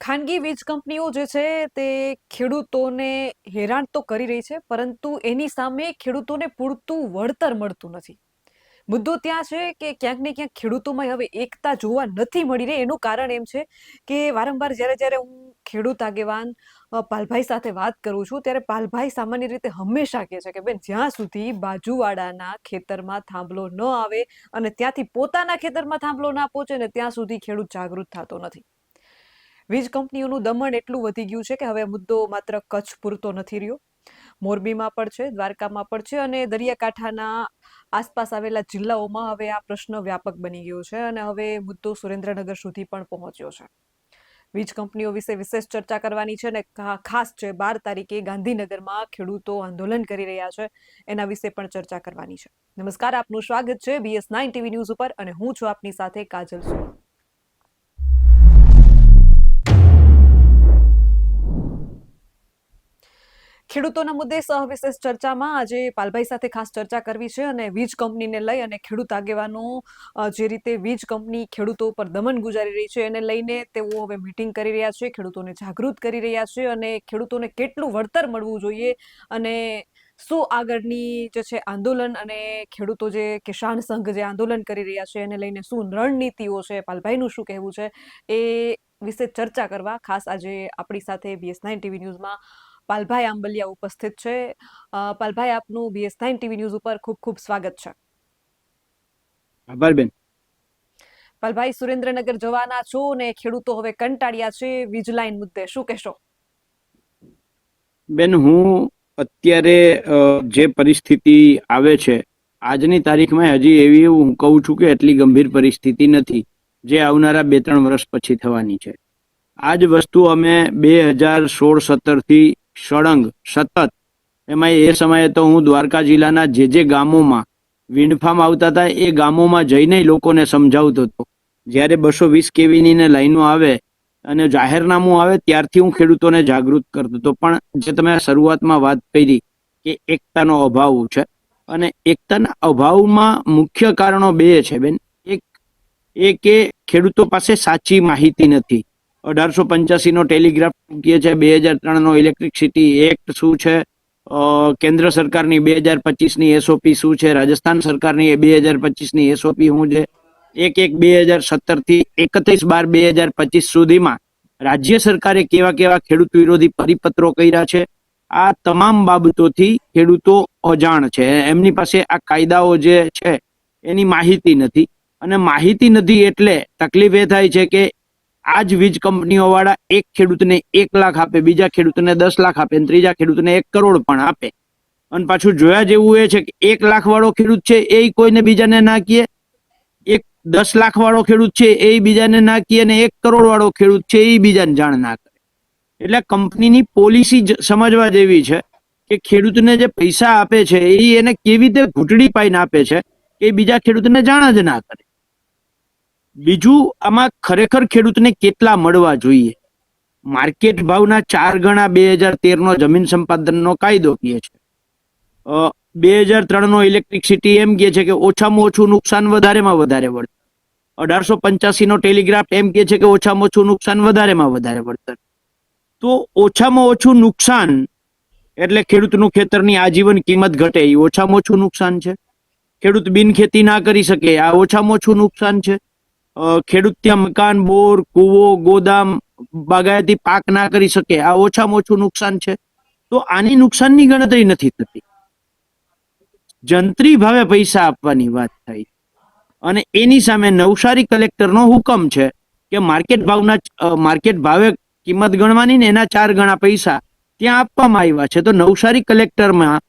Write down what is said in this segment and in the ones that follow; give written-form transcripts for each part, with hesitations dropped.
ખાનગી વીજ કંપનીઓ જે છે તે ખેડૂતોને હેરાન તો કરી રહી છે, પરંતુ એની સામે ખેડૂતોને પૂરતું વળતર મળતું નથી. મુદ્દો ત્યાં છે કે ક્યાંક ને ક્યાંક ખેડૂતોમાં હવે એકતા જોવા નથી મળી રહી. એનું કારણ એમ છે કે વારંવાર જ્યારે જ્યારે હું ખેડૂત આગેવાન પાલભાઈ સાથે વાત કરું છું, ત્યારે પાલભાઈ સામાન્ય રીતે હંમેશા કહે છે કે બેન, જ્યાં સુધી બાજુવાળાના ખેતરમાં થાંભલો ન આવે અને ત્યાંથી પોતાના ખેતરમાં થાંભલો ના પહોંચે ને ત્યાં સુધી ખેડૂત જાગૃત થતો નથી. વીજ કંપનીઓનું દમન એટલું વધી ગયું છે કે હવે મુદ્દો માત્ર કચ્છ પૂરતો નથી રહ્યો. મોરબીમાં પણ છે, દ્વારકામાં પણ છે અને દરિયાકાંઠાના આસપાસ આવેલા જિલ્લાઓમાં હવે આ પ્રશ્ન વ્યાપક બની ગયો છે અને હવે મુદ્દો સુરેન્દ્રનગર સુધી પણ પહોંચ્યો છે. વીજ કંપનીઓ વિશે વિશેષ ચર્ચા કરવાની છે અને ખાસ છે 12 તારીખે ગાંધીનગરમાં ખેડૂતો આંદોલન કરી રહ્યા છે, એના વિશે પણ ચર્ચા કરવાની છે. નમસ્કાર, આપનું સ્વાગત છે BS9 TV ન્યૂઝ ઉપર અને હું છું આપની સાથે કાજલ સોની. ખેડૂતોના મુદ્દે સહવિશેષ ચર્ચામાં આજે પાલભાઈ સાથે ખાસ ચર્ચા કરવી છે અને વીજ કંપનીને લઈ અને ખેડૂત આગેવાનો જે રીતે વીજ કંપની ખેડૂતો પર દમન ગુજારી રહી છે એને લઈને તેઓ હવે મીટિંગ કરી રહ્યા છે, ખેડૂતોને જાગૃત કરી રહ્યા છે અને ખેડૂતોને કેટલું વળતર મળવું જોઈએ અને શું આગળની જે છે આંદોલન અને ખેડૂતો જે કિસાન સંઘ જે આંદોલન કરી રહ્યા છે એને લઈને શું રણનીતિઓ છે, પાલભાઈનું શું કહેવું છે, એ વિશે ચર્ચા કરવા ખાસ આજે આપણી સાથે BS9 TV ન્યૂઝમાં પાલભાઈ આંબલિયા ઉપસ્થિત છે. પાલભાઈ, આપનું BS9 TV ન્યૂઝ ઉપર ખૂબ ખૂબ સ્વાગત છે. આભાર બેન. પાલભાઈ, સુરેન્દ્રનગર જવાના છો ને ખેડૂતો હવે કંટાળ્યા છે વીજ લાઈન મુદ્દે, શું કહેશો? બેન, હું અત્યારે જે પરિસ્થિતિ આવે છે આજની તારીખમાં હજી એવી હું કહું છું કે એટલી ગંભીર પરિસ્થિતિ નથી જે આવનારા 2-3 વર્ષ પછી થવાની છે. આ જ વસ્તુ અમે 2016-17 થી સળંગ સતત, એમાં એ સમયે તો હું દ્વારકા જિલ્લાના જે ગામોમાં વિન્ડ ફાર્મ આવતા હતા એ ગામોમાં જઈને લોકોને સમજાવતો હતો. જ્યારે 220 kVની લાઈનો આવે અને જાહેરનામું આવે ત્યારથી હું ખેડૂતોને જાગૃત કરતો હતો. પણ જે તમે શરૂઆતમાં વાત કરી કે એકતાનો અભાવ છે, અને એકતાના અભાવમાં મુખ્ય કારણો 2 છે બેન. એક કે ખેડૂતો પાસે સાચી માહિતી નથી. 1885નો ટેલિગ્રાફ કહે છે, 2003નો ઇલેક્ટ્રિસિટી એક્ટ શું છે, કેન્દ્ર સરકારની 2025ની SOP શું છે, રાજસ્થાન સરકારની 2025ની SOP શું છે, 1/1/2017 થી 31/12/2025 સુધીમાં રાજ્ય સરકારે કેવા કેવા ખેડૂત વિરોધી પરિપત્રો કર્યા છે. આ તમામ બાબતોથી ખેડૂતો અજાણ છે. એમની પાસે આ કાયદાઓ જે છે એની માહિતી નથી, અને માહિતી નથી એટલે તકલીફ એ થાય છે કે આ જ વીજ કંપનીઓ વાળા એક ખેડૂતને 1 લાખ આપે, બીજા ખેડૂતને 10 લાખ આપે, ત્રીજા ખેડૂતને 1 કરોડ પણ આપે. અને પાછું જોયા જેવું એ છે કે 1 લાખ વાળો ખેડૂત છે એ કોઈને બીજાને ના કહે, 10 લાખ વાળો ખેડૂત છે એ બીજાને ના કહે, અને 1 કરોડ વાળો ખેડૂત છે એ બીજાને જાણ ના કરે. એટલે કંપનીની પોલિસી સમજવા જેવી છે કે ખેડૂતને જે પૈસા આપે છે એ એને કેવી રીતે ઘૂંટડી પાઈને આપે છે કે બીજા ખેડૂતને જાણ જ ના કરે. બીજું, આમાં ખરેખર ખેડૂતને કેટલા મળવા જોઈએ? માર્કેટ ભાવના 4 ગણા 2013નો જમીન સંપાદનનો કાયદો કહે છે. 2003નો ઇલેક્ટ્રિસિટી એમ કહે છે કે ઓછામાં ઓછું નુકસાન વધારેમાં વધારે વળતર. 1885નો ટેલિગ્રાફ એમ કહે છે કે ઓછામાં ઓછું નુકસાન વધારેમાં વધારે વળતર. તો ઓછામાં ઓછું નુકસાન એટલે ખેડૂતનું ખેતરની આજીવન કિંમત ઘટે એ ઓછામાં ઓછું નુકસાન છે. ખેડૂત બિનખેતી ના કરી શકે આ ઓછામાં ઓછું નુકસાન છે. ખેડૂત ત્યાં મકાન, બોર, કૂવો, ગોદામ, બાગાયતી પાક ના કરી શકે આ ઓછામાં ઓછું નુકસાન છે. તો આની નુકસાનની ગણતરી નથી થતી. જંત્રી ભાવે પૈસા આપવાની વાત થાય અને એની સામે નવસારી કલેક્ટરનો હુકમ છે કે માર્કેટ ભાવે કિંમત ગણવાની ને એના 4 ગણા પૈસા ત્યાં આપવામાં આવ્યા છે. તો નવસારી કલેક્ટરમાં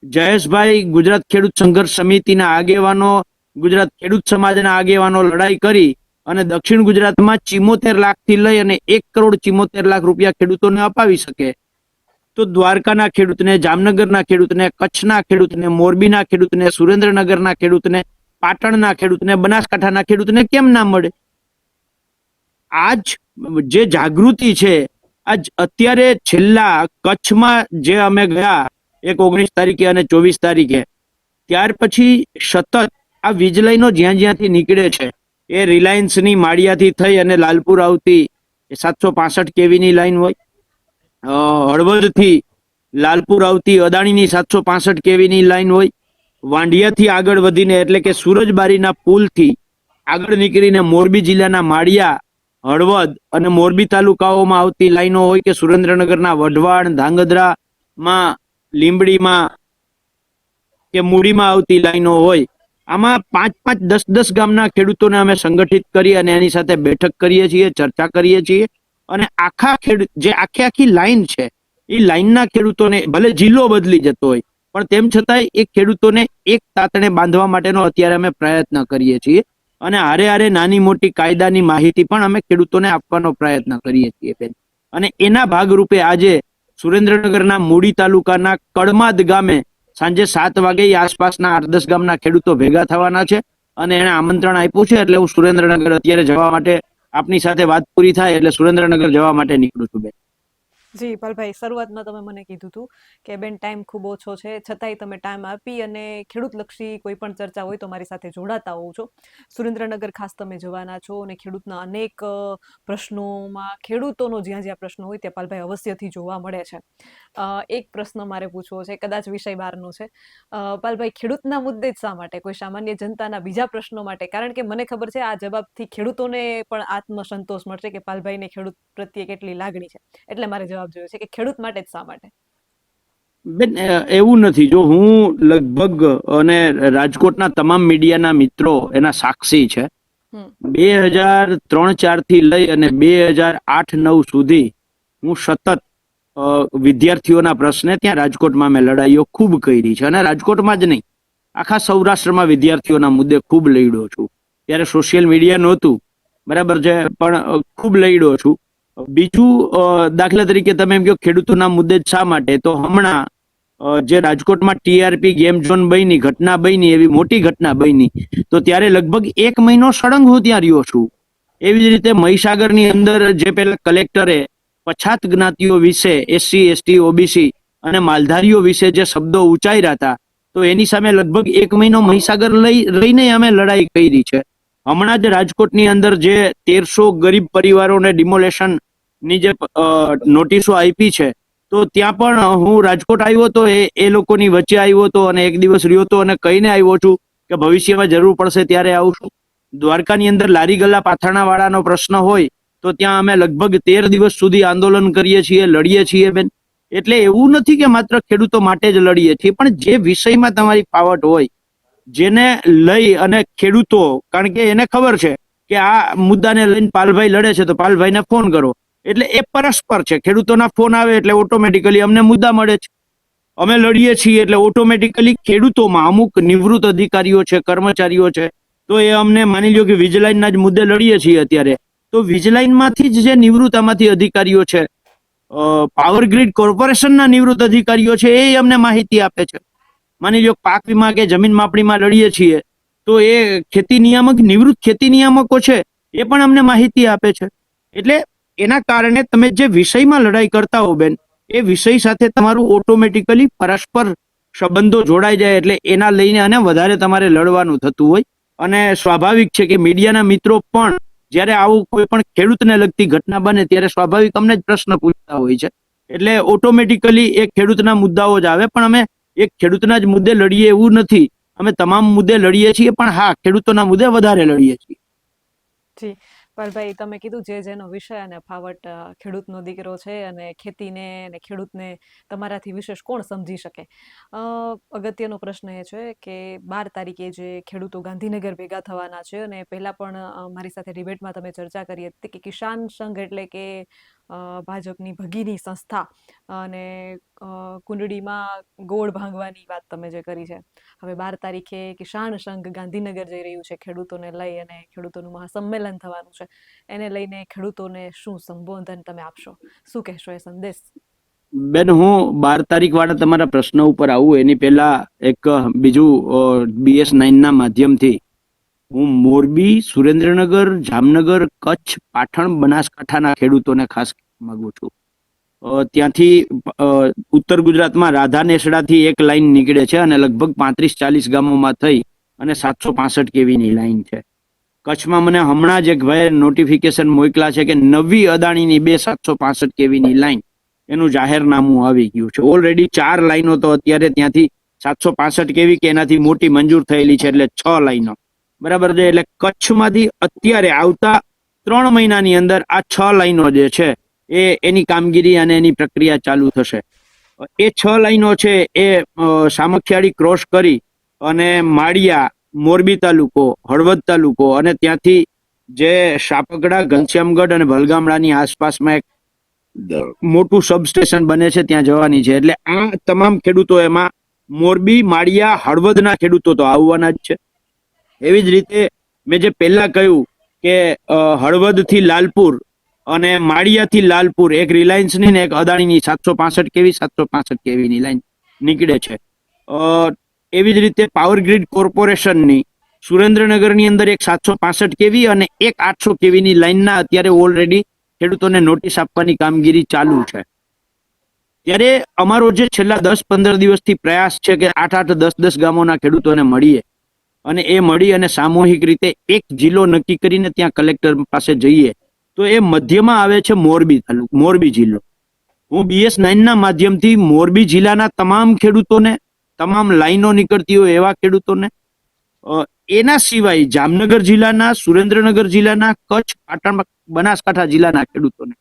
જયેશભાઈ, ગુજરાત ખેડૂત સંઘર્ષ સમિતિના આગેવાનો, ગુજરાત ખેડૂત સમાજના આગેવાનો લડાઈ કરી અને દક્ષિણ ગુજરાતમાં 74 લાખથી લઈ અને 1,74 લાખ રૂપિયા ખેડૂતોને અપાવી શકે. તો દ્વારકાના ખેડૂતને, જામનગરના ખેડૂતને, કચ્છના ખેડૂતને, મોરબીના ખેડૂતને, સુરેન્દ્રનગરના ખેડૂતને, પાટણના ખેડૂતને, બનાસકાંઠાના ખેડૂતને કેમ ના મળે? આજ જે જાગૃતિ છે, આજ અત્યારે છેલ્લા કચ્છમાં જે અમે ગયા 19 તારીખે અને 24 તારીખે, ત્યાર પછી સતત આ વીજ લાઈનો જ્યાં જ્યાંથી નીકળે છે એ રિલાયન્સની માળિયાથી થઈ અને લાલપુર આવતી એ 765 કેવીની લાઈન હોય. હળવદથી લાલપુર આવતી અદાણીની 765 કેવીની લાઈન હોય. વાંઢિયાથી આગળ વધીને એટલે કે સુરજબારીના પુલથી આગળ નીકળીને મોરબી જિલ્લાના માળિયા, હળવદ અને મોરબી તાલુકાઓમાં આવતી લાઈનો હોય, કે સુરેન્દ્રનગરના વઢવાણ, ધાંગધ્રામાં, લીંબડીમાં કે મૂડીમાં આવતી લાઈનો હોય. આમાં 5-5, 10-10 ગામના ખેડૂતોને અમે સંગઠિત કરી અને એની સાથે બેઠક કરીએ છીએ, ચર્ચા કરીએ છીએ. અને આખા જે આખી લાઈન છે એ લાઈનના ખેડૂતોને, ભલે જિલ્લો બદલી જતો હોય પણ તેમ છતાંય એ ખેડૂતોને એક તાતણે બાંધવા માટેનો અત્યારે અમે પ્રયત્ન કરીએ છીએ. અને હારે હારે નાની મોટી કાયદાની માહિતી પણ અમે ખેડૂતોને આપવાનો પ્રયત્ન કરીએ છીએ બેન. અને એના ભાગરૂપે આજે સુરેન્દ્રનગરના મૂડી તાલુકાના કડમાદ ગામે સાંજે 7 વાગે આસપાસના 8-10 ગામના ખેડૂતો ભેગા થવાના છે અને એને આમંત્રણ આપ્યું છે. એટલે હું સુરેન્દ્રનગર અત્યારે જવા માટે, આપની સાથે વાત પૂરી થાય એટલે સુરેન્દ્રનગર જવા માટે નીકળું છું બેન. જી પાલભાઈ, શરૂઆતમાં તમે મને કીધું હતું કે બેન ટાઈમ ખૂબ ઓછો છે, છતાંય તમે ટાઈમ આપી અને ખેડૂતલક્ષી કોઈ પણ ચર્ચા હોય તો મારી સાથે જોડાતા હોવ છો. સુરેન્દ્રનગર ખાસ તમે જવાના છો અને ખેડૂતના અનેક પ્રશ્નોમાં, ખેડૂતોનો જ્યાં જ્યાં પ્રશ્નો હોય ત્યાં પાલભાઈ અવશ્યથી જોવા મળે છે. એક પ્રશ્ન મારે પૂછવો છે, કદાચ વિષય બહારનો છે. પાલભાઈ, ખેડૂતના મુદ્દે જ શા માટે, કોઈ સામાન્ય જનતાના બીજા પ્રશ્નો માટે? કારણ કે મને ખબર છે આ જવાબથી ખેડૂતોને પણ આત્મસંતોષ મળશે કે પાલભાઈને ખેડૂત પ્રત્યે કેટલી લાગણી છે. એટલે મારે જવાબ જોયો છે કે ખેડૂત માટે જ શા માટે? બેન એવું નથી. જો હું લગભગ, અને રાજકોટના તમામ મીડિયાના મિત્રો એના સાક્ષી છે, 2003-04 થી લઈ અને 2008-09 સુધી હું સતત વિદ્યાર્થીઓના પ્રશ્ને ત્યાં રાજકોટમાં મેં લડાઈઓ ખૂબ કરી છે. અને રાજકોટમાં જ નહીં, આખા સૌરાષ્ટ્રમાં વિદ્યાર્થીઓના મુદ્દે ખૂબ લડ્યો છું. ત્યારે સોશિયલ મીડિયા નહોતું, બરાબર છે, પણ ખૂબ લડ્યો છું. બીજું, દાખલા તરીકે તમે એમ કહો ખેડૂતોના મુદ્દે જ શા માટે, તો હમણાં જે રાજકોટમાં TRP ગેમ ઝોન બની, ઘટના બની, એવી મોટી ઘટના બની, તો ત્યારે લગભગ 1 મહિનો સળંગ હું ત્યાં રહ્યો છું. એવી જ રીતે મહીસાગરની અંદર જે પેલા કલેક્ટરે પછાત જ્ઞાતિઓ વિશે, SC, ST, OBC અને માલધારીઓ વિશે જે શબ્દો ઉચ્ચાર્યા હતા, તો એની સામે લગભગ 1 મહિનો મહીસાગર રહીને અમે લડાઈ કરી છે. હમણાં જ રાજકોટની અંદર જે 1300 ગરીબ પરિવારોને ડિમોલેશન ની જે નોટિસો આપી છે, તો ત્યાં પણ હું રાજકોટ આવ્યો હતો, એ લોકોની વચ્ચે આવ્યો હતો અને એક દિવસ રહ્યો હતો અને કહીને આવ્યો છું કે ભવિષ્યમાં જરૂર પડશે ત્યારે આવશું. દ્વારકાની અંદર લારી ગલ્લા પાથરણા વાળાનો પ્રશ્ન હોય તો ત્યાં અમે લગભગ 13 દિવસ સુધી આંદોલન કરીએ છીએ, લડીએ છીએ બેન. એટલે એવું નથી કે માત્ર ખેડૂતો માટે જ લડીએ છીએ, પણ જે વિષયમાં તમારી ફાવટ હોય, જેને લઈ અને ખેડૂતો, કારણ કે એને ખબર છે કે આ મુદ્દાને લઈને પાલભાઈ લડે છે તો પાલભાઈને ફોન કરો, એટલે એ પરસ્પર છે. ખેડૂતોના ફોન આવે એટલે ઓટોમેટિકલી અમને મુદ્દા મળે છે, અમે લડીએ છીએ એટલે ઓટોમેટિકલી ખેડૂતોમાં અમુક નિવૃત્ત અધિકારીઓ છે, કર્મચારીઓ છે, તો એ અમને માની લો કે વીજલાઈનના જ મુદ્દે લડીએ છીએ અત્યારે, તો વીજલાઈનમાંથી જ જે નિવૃત્ત આમાંથી અધિકારીઓ છે, પાવર ગ્રીડ કોર્પોરેશનના નિવૃત્ત અધિકારીઓ છે, એ અમને માહિતી આપે છે. માની લો પાક વીમા કે જમીન માપણીમાં લડીએ છીએ તો એ ખેતી નિયામક, નિવૃત્ત ખેતી નિયામકો છે, એ પણ અમને માહિતી આપે છે. એટલે એના કારણે તમે જે વિષયમાં લડાઈ કરતા હો બેન, એ વિષય સાથે તમારું ઓટોમેટિકલી પરસ્પર સંબંધો જોડાઈ જાય, એટલે એના લઈને અને વધારે તમારે લડવાનું થતું હોય. અને સ્વાભાવિક છે કે મીડિયાના મિત્રો પણ જ્યારે આવું કોઈ પણ ખેડૂતને લગતી ઘટના બને ત્યારે સ્વાભાવિક અમને જ પ્રશ્ન પૂછતા હોય છે. એટલે ઓટોમેટિકલી એ ખેડૂતના મુદ્દાઓ જ આવે, પણ અમે એક ખેડૂતના જ મુદ્દે લડીએ એવું નથી, અમે તમામ મુદ્દે લડીએ છીએ, પણ હા, ખેડૂતોના મુદ્દે વધારે લડીએ છીએ. જી પાલભાઈ, તમે કીધું જે જેનો વિષય અને ફાવટ, ખેડૂતનો દીકરો છે અને ખેતીને અને ખેડૂતને તમારાથી વિશેષ કોણ સમજી શકે. અગત્યનો પ્રશ્ન એ છે કે 12 તારીખે જે ખેડૂતો ગાંધીનગર ભેગા થવાના છે, અને પહેલા પણ મારી સાથે ડિબેટમાં તમે ચર્ચા કરી હતી કે કિસાન સંઘ એટલે કે ભાજપની ભગીની સંસ્થા, અને કુંડળીમાં ગોળ ભાંગવાની વાત તમે જે કરી છે. હવે 12 તારીખે કિસાન સંઘ ગાંધીનગર જઈ રહ્યું છે ખેડૂતોને લઈ, અને ખેડૂતોનું મહાસંમેલન થવાનું છે. એને લઈને ખેડૂતોને શું સંબોધન તમે આપશો, શું કહેશો એ સંદેશ? બેન, હું 12 તારીખ વાળા તમારા પ્રશ્ન ઉપર આવું એની પહેલા એક બીજું BS9 ના માધ્યમથી હું મોરબી, સુરેન્દ્રનગર, જામનગર, કચ્છ, પાટણ, બનાસકાંઠાના ખેડૂતોને ખાસ માંગુ છું. ત્યાંથી ઉત્તર ગુજરાતમાં રાધા નેસડાથી એક લાઈન નીકળે છે અને લગભગ 35-40 ગામોમાં થઈ અને 765 કેવીની લાઈન છે. કચ્છમાં મને હમણાં જ એક ભાઈ નોટિફિકેશન મોકલા છે કે નવી અદાણીની 765 કેવીની લાઈન એનું જાહેરનામું આવી ગયું છે. ઓલરેડી 4 લાઈનો તો અત્યારે ત્યાંથી 765 કેવી કે એનાથી મોટી મંજૂર થયેલી છે, એટલે 6 લાઈનો બરાબર છે. એટલે કચ્છમાંથી અત્યારે આવતા 3 મહિનાની અંદર આ 6 લાઈનો જે છે એની કામગીરી અને એની પ્રક્રિયા ચાલુ થશે. એ 6 લાઈનો છે એ સામખિયાળી ક્રોસ કરી અને માળિયા, મોરબી તાલુકો, હળવદ તાલુકો અને ત્યાંથી જે સાપકડા, ઘનશ્યામગઢ અને ભલગામડાની આસપાસમાં એક મોટું સબસ્ટેશન બને છે ત્યાં જવાની છે. એટલે આ તમામ ખેડૂતો એમાં મોરબી, માળિયા, હળવદના ખેડૂતો તો આવવાના જ છે. એવી જ રીતે મેં જે પહેલા કહ્યું કે હળવદથી લાલપુર અને માળિયાથી લાલપુર એક રિલાયન્સની ને એક અદાણીની 765 કેવી 765 કેવીની લાઈન નીકળે છે. એવી જ રીતે પાવર ગ્રીડ કોર્પોરેશનની સુરેન્દ્રનગરની અંદર એક 765 કેવી અને એક 800 કેવીની લાઈનના અત્યારે ઓલરેડી ખેડૂતોને નોટિસ આપવાની કામગીરી ચાલુ છે. ત્યારે અમારો જે છેલ્લા 10-15 દિવસથી પ્રયાસ છે કે 8-8, 10-10 ગામોના ખેડૂતોને મળીએ અને એ મળી અને સામૂહિક રીતે એક જિલ્લો નક્કી કરીને ત્યાં કલેક્ટર પાસે જઈએ. તો એ મધ્યમાં આવે છે મોરબી તાલુકો, મોરબી જિલ્લો. હું BS9ના માધ્યમથી મોરબી જિલ્લાના તમામ ખેડૂતોને, તમામ લાઈનો નીકળતી હોય એવા ખેડૂતોને, એના સિવાય જામનગર જિલ્લાના, સુરેન્દ્રનગર જિલ્લાના, કચ્છ, પાટણ, બનાસકાંઠા જિલ્લાના ખેડૂતોને,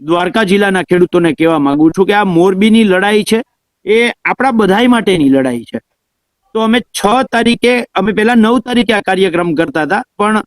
દ્વારકા જિલ્લાના ખેડૂતોને કહેવા માંગુ છું કે આ મોરબીની લડાઈ છે એ આપણા બધાય માટેની લડાઈ છે. તો અમે 6 તારીખે, અમે પહેલા 9 તારીખે આ કાર્યક્રમ કરતા હતા, પણ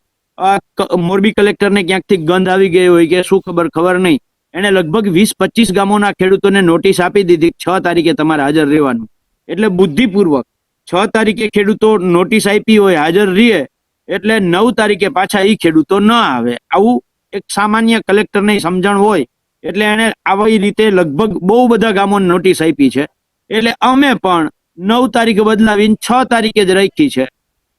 મોરબી કલેક્ટરને ક્યાંકથી ગંધ આવી ગઈ હોય કે શું ખબર નહીં, એને લગભગ 20-25 ગામોના ખેડૂતોને નોટિસ આપી દીધી 6 તારીખે તમારે હાજર રહેવાનું. એટલે બુદ્ધિપૂર્વક 6 તારીખે ખેડૂતો નોટિસ આપી હોય, હાજર રહે, એટલે 9 તારીખે પાછા એ ખેડૂતો ન આવે. આવું એક સામાન્ય કલેક્ટરની સમજણ હોય એટલે એને આવી રીતે લગભગ બહુ બધા ગામોને નોટિસ આપી છે. એટલે અમે પણ 9 તારીખે બદલાવીને 6 તારીખે જ રાખી છે.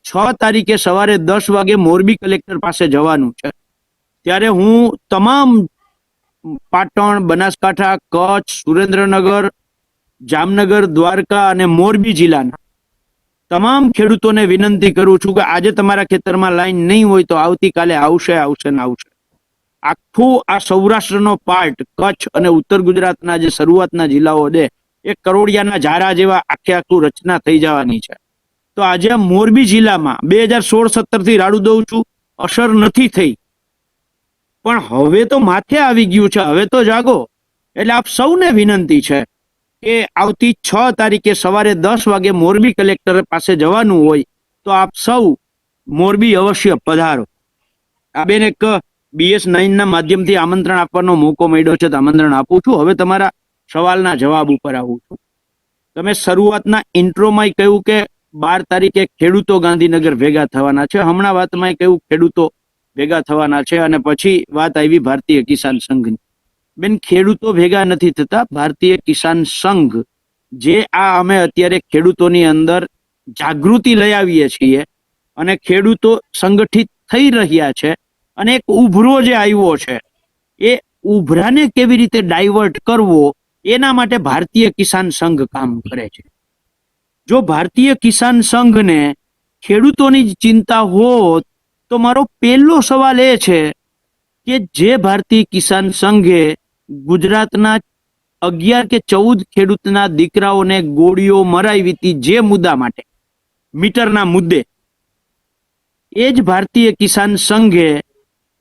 6 તારીખે સવારે 10 વાગે મોરબી કલેક્ટર પાસે જવાનું છે. ત્યારે હું તમામ પાટણ, બનાસકાંઠા, કચ્છ, સુરેન્દ્રનગર, જામનગર, દ્વારકા અને મોરબી જિલ્લાના તમામ ખેડૂતોને વિનંતી કરું છું કે આજે તમારા ખેતરમાં લાઈન નહીં હોય તો આવતીકાલે આવશે ને આવશે. આખું આ સૌરાષ્ટ્રનો પાર્ટ, કચ્છ અને ઉત્તર ગુજરાતના જે શરૂઆતના જિલ્લાઓ છે એ કરોડિયાના ઝારા જેવા આખું રચના થઈ જવાની છે. તો આજે મોરબી જિલ્લામાં 2016-17 થી રાડું દઉં છું, અસર નથી થઈ, પણ હવે તો માથે આવી ગયું છે. હવે તો જાગો. એટલે આપ સૌને વિનંતી છે કે આવતી 6 તારીખે સવારે 10 વાગે મોરબી કલેક્ટર પાસે જવાનું હોય તો આપ સૌ મોરબી અવશ્ય પધારો. આ બેન એક BS9ના માધ્યમથી આમંત્રણ આપવાનો મોકો મળ્યો છે તો આમંત્રણ આપું છું. હવે તમારા સવાલના જવાબ ઉપર આવું છું. તમે શરૂઆતના ઇન્ટ્રોમાં કહ્યું કે 12 તારીખે ખેડૂતો ગાંધીનગર ભેગા થવાના છે. હમણાં વાતમાં કહ્યું ખેડૂતો ભેગા થવાના છે અને પછી વાત આવી ભારતીય કિસાન સંઘની. બેન, ખેડૂતો ભેગા નથી થતા. ભારતીય કિસાન સંઘ જે અમે અત્યારે ખેડૂતોની અંદર જાગૃતિ લઈ આવીએ છીએ અને ખેડૂતો સંગઠિત થઈ રહ્યા છે અને એક ઉભરો જે આવ્યો છે એ ઉભરાને કેવી રીતે ડાયવર્ટ કરવો એના માટે ભારતીય કિસાન સંઘ કામ કરે છે. જો ભારતીય કિસાન સંઘને ખેડૂતોની જ ચિંતા હોત તો મારો પહેલો સવાલ એ છે કે જે ભારતીય કિસાન સંઘે ગુજરાતના 11 કે 14 ખેડૂતના દીકરાઓને ગોળીઓ મરાવી હતી જે મુદ્દા માટે, મીટરના મુદ્દે, એ જ ભારતીય કિસાન સંઘે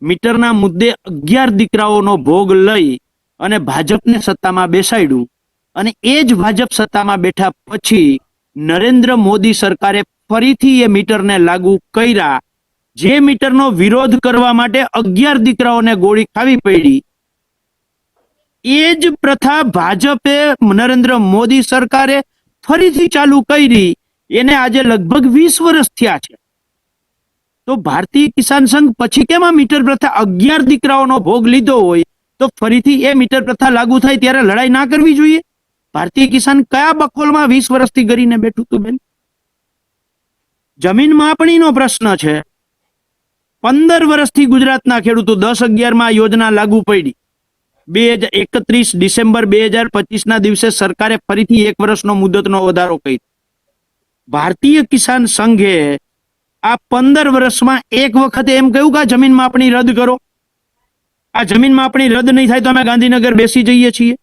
મીટરના મુદ્દે 11 દીકરાઓનો ભોગ લઈ અને ભાજપને સત્તામાં બેસાડ્યું. અને એ જ ભાજપ સત્તામાં બેઠા પછી નરેન્દ્ર મોદી સરકારે ફરીથી એ મીટરને લાગુ કર્યા. જે મીટરનો વિરોધ કરવા માટે 11 દીકરાઓને ગોળી ખાવી પડી, એ જ પ્રથા ભાજપે, નરેન્દ્ર મોદી સરકારે ફરીથી ચાલુ કરી. એને આજે લગભગ 20 વર્ષ થયા છે. તો ભારતીય કિસાન સંઘ પછી કેમ આ મીટર પ્રથા 11 દીકરાઓનો ભોગ લીધો હોય તો ફરીથી એ મીટર પ્રથા લાગુ થાય ત્યારે લડાઈ ના કરવી જોઈએ? ભારતીય કિસાન કયા બકોલમાં 20 વર્ષથી કરીને બેઠું હતું બેન? જમીન માપણીનો પ્રશ્ન છે. 15 વર્ષથી ગુજરાતના ખેડૂતો 10-11માં યોજના લાગુ પડી. 31 ડિસેમ્બર 2025ના દિવસે સરકારે ફરીથી 1 વર્ષનો મુદતનો વધારો કર્યો. ભારતીય કિસાન સંઘે આ 15 વર્ષમાં એક વખતે એમ કહ્યું કે આ જમીન માપણી રદ કરો? આ જમીન માપણી રદ નહીં થાય તો અમે ગાંધીનગર બેસી જઈએ છીએ.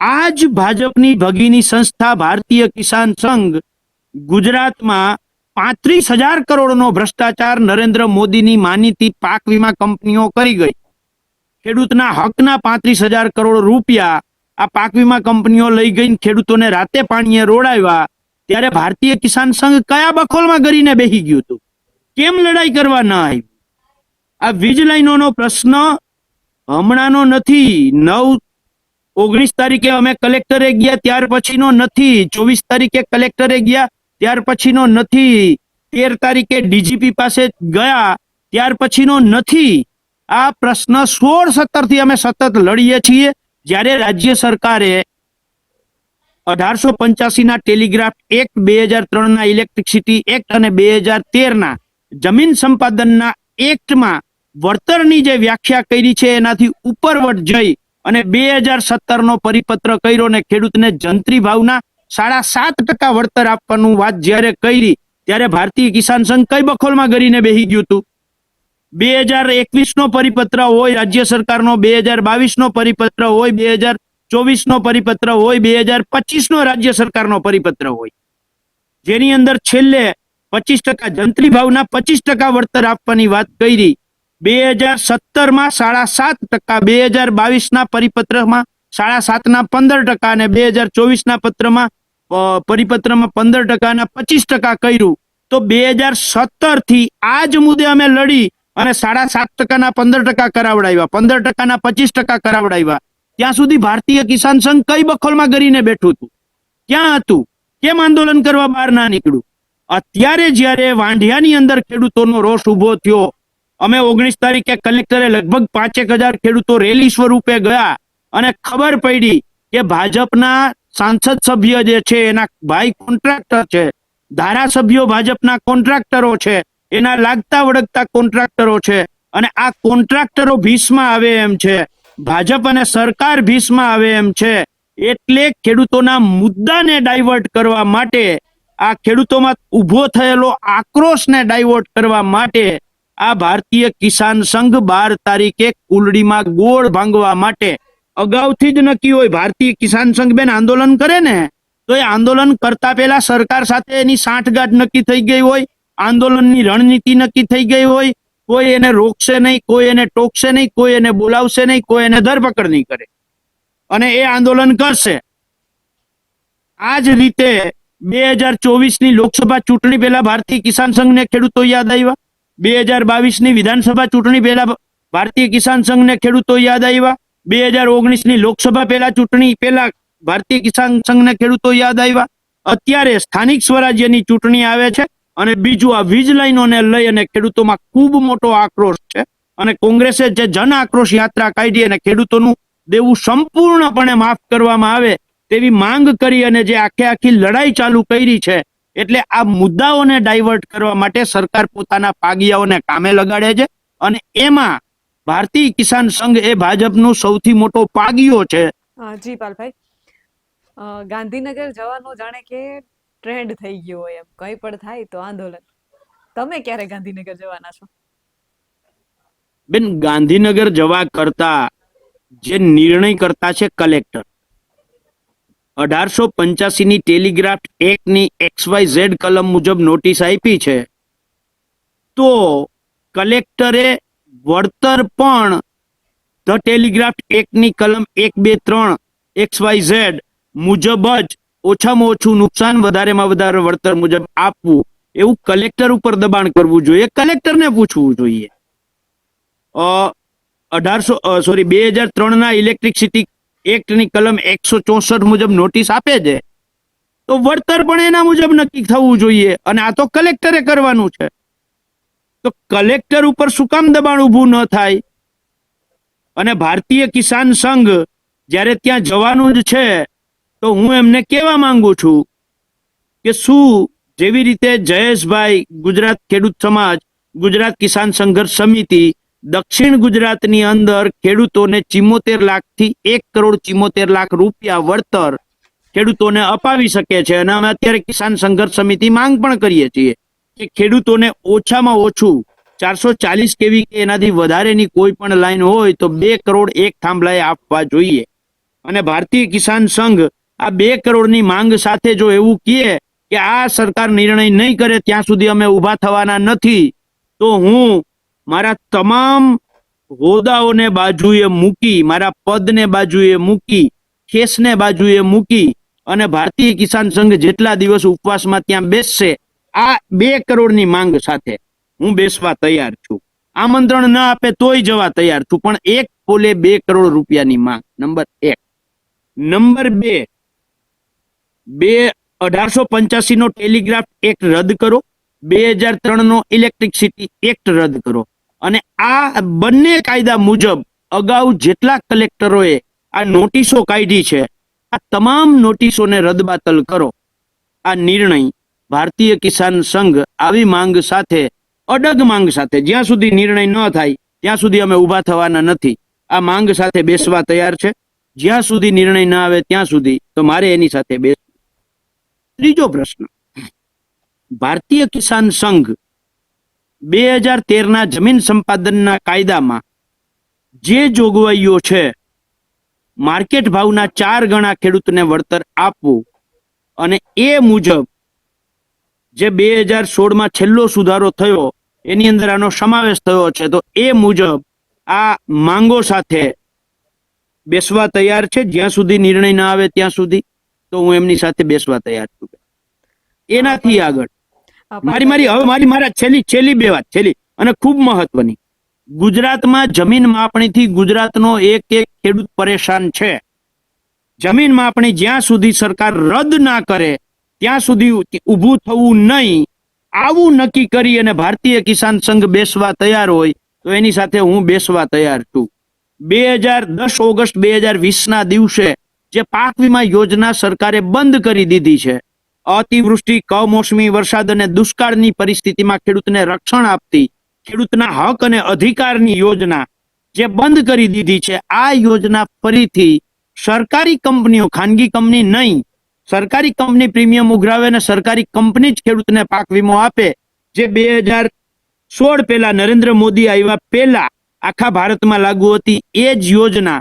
આ જ ભાજપની ભગીની સંસ્થા ભારતીય કિસાન સંઘ ગુજરાતમાં 35,000 કરોડનો ભ્રષ્ટાચાર નરેન્દ્ર મોદીની માનીતી પાક વીમા કંપનીઓ કરી ગઈ. ખેડૂતના હકના 35,000 કરોડ રૂપિયા આ પાક વીમા કંપનીઓ લઈ ગઈ, ખેડૂતોને રાતે પાણીએ રોડાવ્યા. ત્યારે ભારતીય કિસાન સંઘ કયા બખોલમાં કરીને બેસી ગયું હતું? કેમ લડાઈ કરવા ન આવી? આ વીજ લાઈનોનો પ્રશ્ન હમણાંનો નથી. 19 તારીખે અમે કલેક્ટરે ગયા ત્યાર પછીનો નથી. 24 તારીખે કલેક્ટરે ગયા ત્યાર પછીનો નથી. 13 તારીખે ડીજીપી પાસે ગયા ત્યાર પછીનો નથી. આ પ્રશ્ન 16-17 થી અમે સતત લડીએ છીએ. જ્યારે રાજ્ય સરકારે 1885 ના ટેલિગ્રાફ એક્ટ, 2003 ના ઇલેક્ટ્રિસિટી એક્ટ અને 2013 ના જમીન સંપાદનના એક્ટમાં વળતરની જે વ્યાખ્યા કરી છે એનાથી ઉપરવટ જઈ અને 2017 નો પરિપત્ર કર્યો ને ખેડૂતને જંત્રી ભાવના 7.5% વળતર આપવાનું વાત જ્યારે કરી ત્યારે ભારતીય કિસાન સંઘ કઈ બખોલમાં કરીને બેસી ગયું હતું? 2021 નો પરિપત્ર હોય રાજ્ય સરકારનો, 2022 નો પરિપત્ર હોય, 2024 નો પરિપત્ર હોય, 2025 નો રાજ્ય સરકારનો પરિપત્ર હોય, જેની અંદર છેલ્લે 25% જંત્રી ભાવના 25% વળતર આપવાની વાત કરી. 2017 માં 7.5%, 2022 ના પરિપત્રમાં 7.5% ના 15% અને 2024 ના પરિપત્રમાં 15% ના 25% કર્યું. તો 2017 થી આ જ મુદ્દે અમે લડી અને 7.5% ના 15% કરાવડાવ્યા, 15% ના 25% કરાવડાવ્યા. ત્યાં સુધી ભારતીય કિસાન સંઘ કઈ બખોલમાં કરીને બેઠું હતું? ક્યાં હતું? કેમ આંદોલન કરવા બહાર ના નીકળ્યું? અત્યારે જ્યારે વાંઢિયાની અંદર ખેડૂતોનો રોષ ઉભો થયો, અમે 19 તારીખે કલેક્ટરે લગભગ 5,000 ખેડૂતો રેલી સ્વરૂપે ગયા અને ખબર પડી કે ભાજપના સાંસદ સભ્ય જે છે એના ભાઈ કોન્ટ્રાક્ટર છે, ધારાસભ્યો ભાજપના કોન્ટ્રાક્ટરો છે, એના લાગતા વળગતા કોન્ટ્રાક્ટરો છે અને આ કોન્ટ્રાક્ટરો ભીસમાં આવે એમ છે, ભાજપ અને સરકાર ભીસમાં આવે એમ છે. એટલે ખેડૂતોના મુદ્દાને ડાયવર્ટ કરવા માટે, આ ખેડૂતોમાં ઉભો થયેલો આક્રોશને ડાયવર્ટ કરવા માટે આ ભારતીય કિસાન સંઘ 12 તારીખે કુલડીમાં ગોળ ભાંગવા માટે અગાઉથી જ નક્કી હોય. ભારતીય કિસાન સંઘ બેન આંદોલન કરે ને તો એ આંદોલન કરતા પહેલા સરકાર સાથે એની સાંઠગાંઠ નક્કી થઈ ગઈ હોય, આંદોલનની રણનીતિ નક્કી થઈ ગઈ હોય. કોઈ એને રોકશે નહીં, કોઈ એને ટોકશે નહીં, કોઈ એને બોલાવશે નહીં, કોઈ એને ધરપકડ નહીં કરે અને એ આંદોલન કરશે. આ જ રીતે 2024 ની લોકસભા ચૂંટણી પહેલા ભારતીય કિસાન સંઘને ખેડૂતો યાદ આવ્યા, 2022 ની વિધાનસભા ચૂંટણી પહેલા ભારતીય કિસાન સંઘને ખેડૂતો યાદ આવ્યા, 2019 ની લોકસભા પહેલા ચૂંટણી પહેલા ભારતીય કિસાન સંઘને ખેડૂતો યાદ આવ્યા. અત્યારે સ્થાનિક સ્વરાજ્યની ચૂંટણી આવે છે અને બીજું આ વીજ લાઈનોને લઈ અને ખેડૂતોમાં ખૂબ મોટો આક્રોશ છે અને કોંગ્રેસે જે જન આક્રોશ યાત્રા કાઢી અને ખેડૂતોનું દેવું સંપૂર્ણપણે માફ કરવામાં આવે તેવી માંગ કરી અને જે આખી લડાઈ ચાલુ કરી છે. એટલે આ મુદ્દાઓને ડાયવર્ટ કરવા માટે સરકાર પોતાના પાગિયાઓને કામે લગાડે છે અને એમાં ભારતીય કિસાન સંઘ એ ભાજપનો સૌથી મોટો પાગિયો છે. જી પાલભાઈ, ગાંધીનગર જવાનો જાણે કે ટ્રેન્ડ થઈ ગયો હોય એમ, કંઈ પણ થાય તો આંદોલન. તમે ક્યારે ગાંધીનગર જવાના છો? બેન, ગાંધીનગર જવા કરતા જે નિર્ણય કરતા છે કલેક્ટર. 1885 ની ટેલિગ્રાફ એક્ટ ની XYZ કલમ મુજબ નોટિસ આપી છે તો કલેક્ટરે વળતર પણ ધ ટેલિગ્રાફ એક્ટ ની કલમ 123 XYZ મુજબ જ ઓછામાં ઓછું નુકસાન વધારેમાં વધારે વળતર મુજબ આપવું એવું કલેક્ટર ઉપર દબાણ કરવું જોઈએ, કલેક્ટરને પૂછવું જોઈએ. 2003 ના ઇલેક્ટ્રિસિટી એક્ટ ની કલમ 164 મુજબ નોટિસ આપે છે તો વળતર પણ એના મુજબ નક્કી થવું જોઈએ અને આ તો કલેક્ટરે કરવાનું છે. તો કલેક્ટર ઉપર શું કામ દબાણ ઊભું ન થાય? અને ભારતીય કિસાન સંઘ જ્યારે ત્યાં જવાનું જ છે તો હું એમને કહેવા માંગુ છું કે શું જેવી રીતે જયેશભાઈ, ગુજરાત ખેડૂત સમાજ, ગુજરાત કિસાન સંઘર્ષ સમિતિ દક્ષિણ ગુજરાતની અંદર ખેડૂતોને 74 લાખથી 1,74 લાખ રૂપિયા વળતર ખેડૂતોને અપાવી શકે છે અને અમે અત્યારે કિસાન સંઘર્ષ સમિતિ માંગ પણ કરીએ છીએ કે ખેડૂતોને ઓછામાં ઓછું 440 કેવી કે એનાથી વધારેની કોઈ પણ લાઈન હોય તો 2 કરોડ એક થાંભલાએ આપવા જોઈએ. અને ભારતીય કિસાન સંઘ આ 2 કરોડની માંગ સાથે જો એવું કહે કે આ સરકાર નિર્ણય નહીં કરે ત્યાં સુધી અમે ઊભા થવાના નથી, તો હું મારા તમામ હોદ્દાઓને બાજુએ મૂકી, મારા પદને બાજુએ મૂકી, ખેસને બાજુએ મૂકી અને ભારતીય કિસાન સંઘ જેટલા દિવસ ઉપવાસમાં ત્યાં બેસશે આ 2 કરોડની માંગ સાથે હું બેસવા તૈયાર છું. આમંત્રણ ન આપે તોય જવા તૈયાર છું, પણ એક પોલે 2 કરોડ રૂપિયાની માંગ. નંબર 1. નંબર 2, 1885 નો ટેલિગ્રાફ એક્ટ રદ કરો, 2003 નો ઇલેક્ટ્રિસિટી એક્ટ રદ કરો અને આ બંને કાયદા મુજબ અગાઉ જેટલા કલેક્ટરોએ આ નોટિસો કાઢી છે આ તમામ નોટિસોને રદબાતલ કરો. આ નિર્ણય ભારતીય કિસાન સંઘ આવી માંગ સાથે, અડગ માંગ સાથે, જ્યાં સુધી નિર્ણય ન થાય ત્યાં સુધી અમે ઊભા થવાના નથી. આ માંગ સાથે બેસવા તૈયાર છે. જ્યાં સુધી નિર્ણય ન આવે ત્યાં સુધી તો મારે એની સાથે બેસવું. ત્રીજો પ્રશ્ન, ભારતીય કિસાન સંઘ 2013 ના જમીન સંપાદનના કાયદામાં જે જોગવાઈઓ છે, માર્કેટ ભાવના 4 ગણા ખેડૂતને વળતર આપવું અને એ મુજબ જે 2016માં છેલ્લો સુધારો થયો એની અંદર આનો સમાવેશ થયો છે, તો એ મુજબ આ માંગો સાથે બેસવા તૈયાર છે. જ્યાં સુધી નિર્ણય ના આવે ત્યાં સુધી તો હું એમની સાથે બેસવા તૈયાર છું. એનાથી આગળ મારા છેલ્લી 2 વાત અને ખૂબ મહત્વની, ગુજરાતમાં જમીન માપણીથી ગુજરાતનો એક ખેડૂત પરેશાન છે. જમીન માપણી જ્યાં સુધી સરકાર રદ ના કરે ત્યાં સુધી ઊભું થવું નહીં, આવું નક્કી કરી અને ભારતીય કિસાન સંઘ બેસવા તૈયાર હોય તો એની સાથે હું બેસવા તૈયાર છું. 10 ઓગસ્ટ 2020 ના દિવસે જે પાક વીમા યોજના સરકારે બંધ કરી દીધી છે, અતિવૃષ્ટિ, કમોસમી વરસાદ અને દુષ્કાળની પરિસ્થિતિમાં ખેડૂતને રક્ષણ આપતી ખેડૂતના હક અને અધિકારની યોજના જે બંધ કરી દીધી છે, આ યોજના ફરીથી સરકારી કંપનીઓ, ખાનગી કંપની નહીં, સરકારી કંપની પ્રીમિયમ ઉઘરાવે અને સરકારી કંપની જ ખેડૂતને પાક વીમો આપે, જે 2016 પહેલા નરેન્દ્ર મોદી આવ્યા પહેલા આખા ભારતમાં લાગુ હતી, એ જ યોજના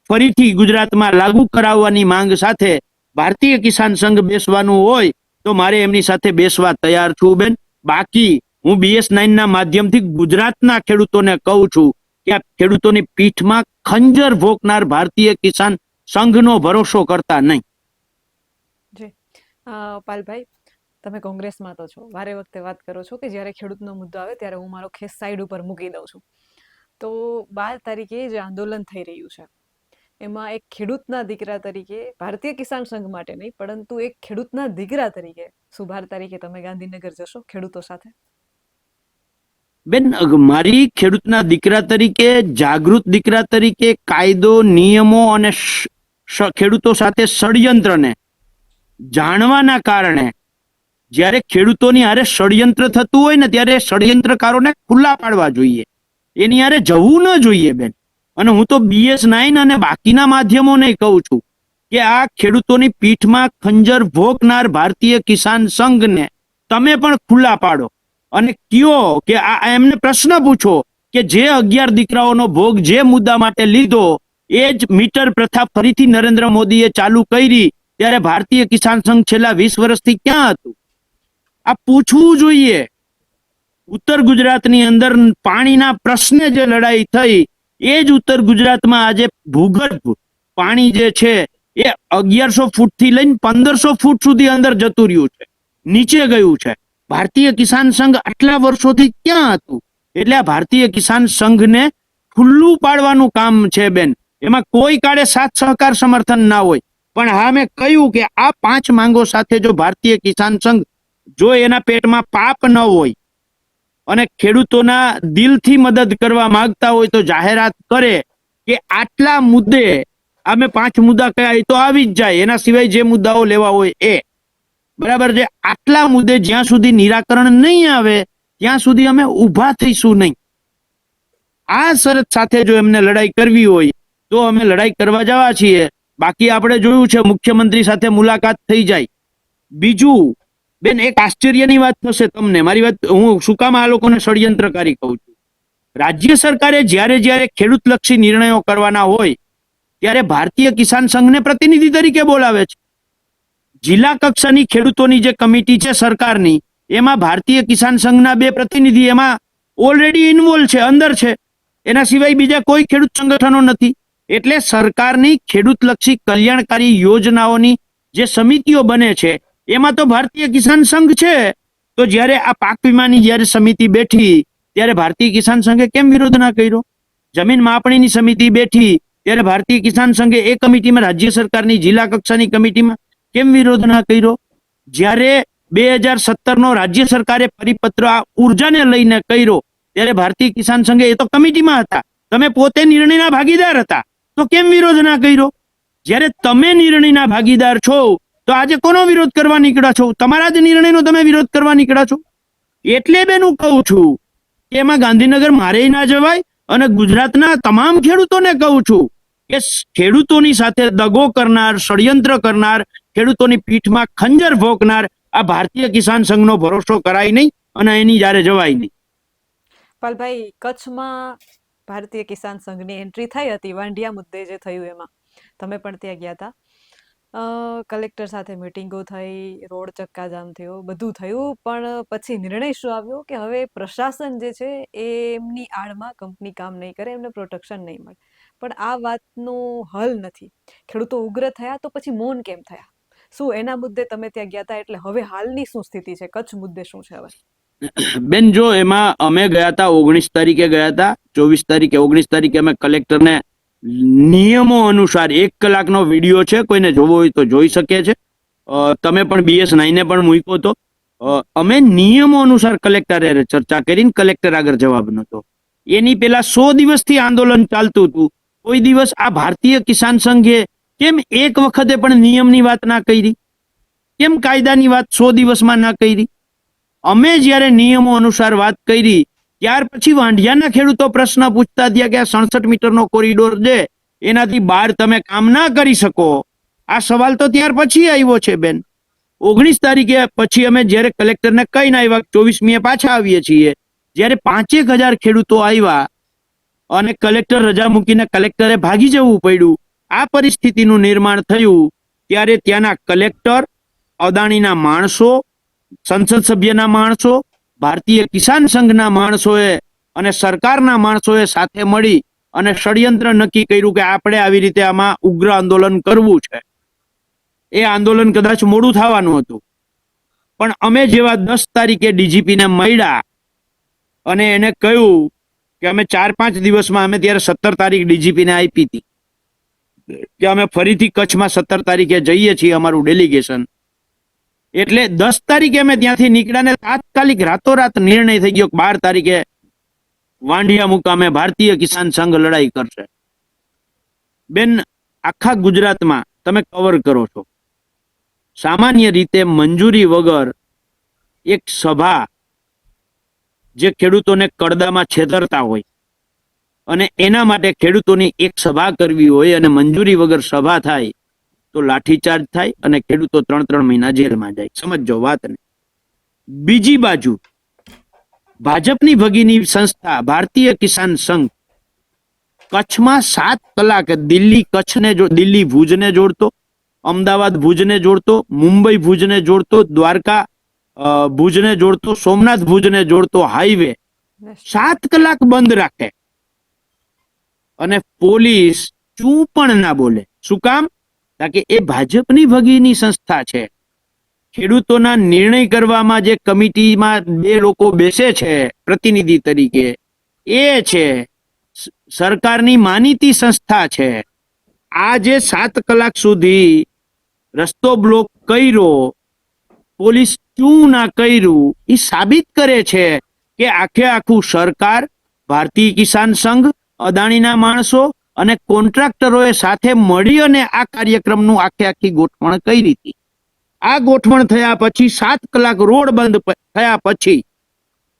ફરીથી ગુજરાતમાં લાગુ કરાવવાની માંગ સાથે ભારતીય કિસાન સંઘ બેસવાનું હોય તો મારે એમની સાથે બેસવા તૈયાર છું બેન. બાકી હું BS9 ના માધ્યમથી ગુજરાતના ખેડૂતોને કહું છું કે આ ખેડૂતોની પીઠમાં ખંજર ભોંકનાર ભારતીય કિસાન સંઘનો ભરોસો કરતા નહીં. જી પાલભાઈ, તમે કોંગ્રેસમાં તો છો, વારે વખતે વાત કરો છો કે જ્યારે ખેડૂતનો મુદ્દો આવે ત્યારે હું મારો ખેસ સાઈડ ઉપર મૂકી દઉં છું. તો 12 તારીખે જે આંદોલન થઈ રહ્યું છે એમાં એક ખેડૂતના દીકરા તરીકે, ભારતીય કિસાન સંઘ માટે નહીં પરંતુ એક ખેડૂતના દીકરા તરીકે શું 12 તારીખે તમે ગાંધીનગર જશો ખેડૂતો સાથે? બેન, મારી ખેડૂતના દીકરા તરીકે, જાગૃત દીકરા તરીકે કાયદો, નિયમો અને ખેડૂતો સાથે ષડયંત્રને જાણવાના કારણે જ્યારે ખેડૂતોની હારે ષડયંત્ર થતું હોય ને ત્યારે ષડયંત્રકારોને ખુલ્લા પાડવા જોઈએ, એની હારે જવું ન જોઈએ બેન. અને હું તો BS9 અને બાકીના માધ્યમોને કહું છું કે આ ખેડૂતોની પીઠમાં ખંજર ભોંકનાર ભારતીય કિસાન સંઘને તમે પણ ખુલ્લા પાડો અને કયો કે આ એમને પ્રશ્ન પૂછો કે જે 11 દીકરાઓનો ભોગ જે મુદ્દા માટે લીધો એ જ મીટર પ્રથા ફરીથી નરેન્દ્ર મોદીએ ચાલુ કરી ત્યારે ભારતીય કિસાન સંઘ છેલ્લા 20 વર્ષથી ક્યાં હતું? આ પૂછવું જોઈએ. ઉત્તર ગુજરાતની અંદર પાણીના પ્રશ્ને જે લડાઈ થઈ એ જ ઉત્તર ગુજરાતમાં આજે ભૂગર્ભ પાણી જે છે એ 1100 ફૂટથી લઈને 1500 ફૂટ સુધી અંદર જતું રહ્યું છે, નીચે ગયું છે. ભારતીય કિસાન સંઘ આટલા વર્ષોથી ક્યાં હતું? એટલે આ ભારતીય કિસાન સંઘને ખુલ્લું પાડવાનું કામ છે બેન. એમાં કોઈ કાળે સાથ સહકાર સમર્થન ના હોય, પણ હા મેં કહ્યું કે આ 5 માંગો સાથે જો ભારતીય કિસાન સંઘ જો એના પેટમાં પાપ ન હોય અને ખેડૂતોના દિલથી મદદ કરવા માંગતા હોય તો જાહેરાત કરે કે આટલા મુદ્દે અમે 5 મુદ્દા કયા એ તો આવી જ જાય, એના સિવાય જે મુદ્દાઓ લેવા હોય એ બરાબર છે. આટલા મુદ્દે જ્યાં સુધી નિરાકરણ નહીં આવે ત્યાં સુધી અમે ઊભા થઈશું નહીં. આ શરત સાથે જો એમને લડાઈ કરવી હોય તો અમે લડાઈ કરવા જવા છીએ. બાકી આપણે જોયું છે મુખ્યમંત્રી સાથે મુલાકાત થઈ જાય. બીજું બેન, એક આશ્ચર્યની વાત થશે તમને. મારી વાત હું શું કામ આ લોકોને ષડયંત્રકારી કહું છું. રાજ્ય સરકારે જ્યારે જ્યારે ખેડૂતલક્ષી નિર્ણયો કરવાના હોય ત્યારે ભારતીય કિસાન સંઘને પ્રતિનિધિ તરીકે બોલાવે છે. જિલ્લા કક્ષાની ખેડૂતોની જે કમિટી છે સરકારની, એમાં ભારતીય કિસાન સંઘના 2 પ્રતિનિધિ એમાં ઓલરેડી ઇન્વોલ્વ છે, અંદર છે. એના સિવાય બીજા કોઈ ખેડૂત સંગઠનો નથી. એટલે સરકારની ખેડૂતલક્ષી કલ્યાણકારી યોજનાઓની જે સમિતિઓ બને છે એમાં તો ભારતીય કિસાન સંઘ છે. તો જ્યારે આ પાક વીમાની જ્યારે સમિતિ બેઠી ત્યારે ભારતીય કિસાન સંઘે કેમ વિરોધ ના કર્યો? જમીન માપણીની સમિતિ બેઠી ત્યારે ભારતીય કિસાન સંઘે એ કમિટીમાં, રાજ્ય સરકારની જિલ્લા કક્ષાની કમિટીમાં કેમ વિરોધ ના કર્યો? જ્યારે 2017નો રાજ્ય સરકારે પરિપત્ર આ ઉર્જાને લઈને કર્યો ત્યારે ભારતીય કિસાન સંઘે, એ તો કમિટીમાં હતા, તમે પોતે નિર્ણયના ભાગીદાર હતા, તો કેમ વિરોધ ના કર્યો? જ્યારે તમે નિર્ણયના ભાગીદાર છો તો આજે કોનો વિરોધ કરવા નીકળ્યા છો? તમારા જ નિર્ણયનો તમે વિરોધ કરવા નીકળ્યા છો. એટલે બેન હું કહું છું કે એમાં ગાંધીનગર મારે ના જવાય, અને ગુજરાતના તમામ ખેડૂતોને કહું છું કે ખેડૂતોની સાથે દગો કરનાર, ષડયંત્ર કરનાર, ખેડૂતોની પીઠમાં ખંજર ભોંકનાર આ ભારતીય કિસાન સંઘનો ભરોસો કરાય નહીં અને એની જ્યારે જવાય નહીં. પાલભાઈ, કચ્છમાં ભારતીય કિસાન સંઘની એન્ટ્રી થઈ હતી વાંઢિયા મુદ્દે જે થયું એમાં, તમે પણ ત્યાં ગયા હતા. કલેક્ટર સાથે મિટિંગો થઈ, રોડ ચક્કાજામ થયો, બધું થયું, પણ પછી નિર્ણય શું આવ્યો કે હવે પ્રશાસન જે છે એ એમની આડમાં કંપની કામ નહીં કરે, એમને પ્રોટેક્શન નહીં મળે. પણ આ વાતનો હલ નથી. ખેડૂતો ઉગ્ર થયા તો પછી મૌન કેમ થયા? શું એના મુદ્દે તમે ત્યાં ગયા હતા? એટલે હવે હાલની શું સ્થિતિ છે? કચ્છ મુદ્દે શું છે હવે? બેન, જો એમાં અમે ગયા હતા 19 તારીખે ગયા હતા. 24 તારીખે, 19 તારીખે અમે કલેક્ટરને નિયમો અનુસાર 1 કલાકનો વિડીયો છે, કોઈને જોવો હોય તો જોઈ શકે છે. તમે પણ BS9 પણ મૂક્યો તો. અમે નિયમો અનુસાર કલેક્ટરે ચર્ચા કરીને કલેક્ટર આગળ જવાબ નહોતો. એની પેલા 100 દિવસથી આંદોલન ચાલતું હતું. કોઈ દિવસ આ ભારતીય કિસાન સંઘે કેમ એક વખતે પણ નિયમની વાત ના કરી? કેમ કાયદાની વાત 100 દિવસમાં ના કરી? અમે જ્યારે નિયમો અનુસાર વાત કરી ત્યાર પછી વાંઢિયાના ખેડૂતો પ્રશ્ન પૂછતા થયા કે આ 67 મીટરનો કોરિડોર છે, એનાથી બહાર તમે કામ ના કરી શકો. આ સવાલ તો ત્યાર પછી આવ્યો છે બેન. 19 તારીખે પછી અમે જ્યારે કલેક્ટરને કહીને આવ્યા, 24મીએ પાછા આવીએ છીએ, જ્યારે 5,000 ખેડૂતો આવ્યા અને કલેક્ટર રજા મૂકીને કલેક્ટરે ભાગી જવું પડ્યું, આ પરિસ્થિતિનું નિર્માણ થયું, ત્યારે ત્યાંના કલેક્ટર, અદાણીના માણસો, સંસદ સભ્યના માણસો, ભારતીય કિસાન સંઘના માણસોએ અને સરકારના માણસોએ સાથે મળી અને ષડયંત્ર નક્કી કર્યું કે આપણે આવી રીતે આમાં ઉગ્ર આંદોલન કરવું છે. એ આંદોલન કદાચ મોડું થવાનું હતું, પણ અમે જેવા 10 તારીખે ડીજીપીને મળ્યા અને એને કહ્યું કે અમે 4-5 દિવસમાં, અમે ત્યારે 17 તારીખ ડીજીપીને આપી હતી કે અમે ફરીથી કચ્છમાં 17 તારીખે જઈએ છીએ, અમારું ડેલિગેશન. એટલે 10 તારીખે અમે ત્યાંથી નીકળ્યા ને તાત્કાલિક રાતોરાત નિર્ણય થઈ ગયો કે 12 તારીખે વાંઢિયા મુકામે ભારતીય કિસાન સંઘ લડાઈ કરશે. બેન, આખા ગુજરાતમાં તમે કવર કરો છો, સામાન્ય રીતે મંજૂરી વગર એક સભા જે ખેડૂતોને કડદામાં છેતરતા હોય અને એના માટે ખેડૂતોની એક સભા કરવી હોય અને મંજૂરી વગર સભા થાય તો લાઠીચાર્જ થાય અને ખેડૂતો 3-3 મહિના જેલમાં જાય. સમજો વાતને. બીજી બાજુ ભાજપની ભગીની સંસ્થા ભારતીય કિસાન સંઘ કચ્છમાં 7 કલાક દિલ્હી ભુજને જોડતો, અમદાવાદ ભુજને જોડતો, મુંબઈ ભુજને જોડતો, દ્વારકા ભુજને જોડતો, સોમનાથ ભુજને જોડતો હાઈવે 7 કલાક બંધ રાખે અને પોલીસ ચૂ પણ ના બોલે. શું કામ? કે એ ભાજપની ભગીની સંસ્થા છે. ખેડૂતોના નિર્ણય કરવામાં જે કમિટીમાં 2 લોકો બેસે છે પ્રતિનિધિ તરીકે, એ છે સરકારની માનીતી સંસ્થા છે. આ જે 7 કલાક સુધી રસ્તો બ્લોક કર્યો, પોલીસ શું ના કર્યું, એ સાબિત કરે છે કે આખે આખું સરકાર, ભારતીય કિસાન સંઘ, અદાણીના માણસો અને કોન્ટ્રાક્ટરોએ સાથે મળી અને આ કાર્યક્રમનું આખી ગોઠવણ કરી હતી. આ ગોઠવણ થયા પછી 7 કલાક રોડ બંધ થયા પછી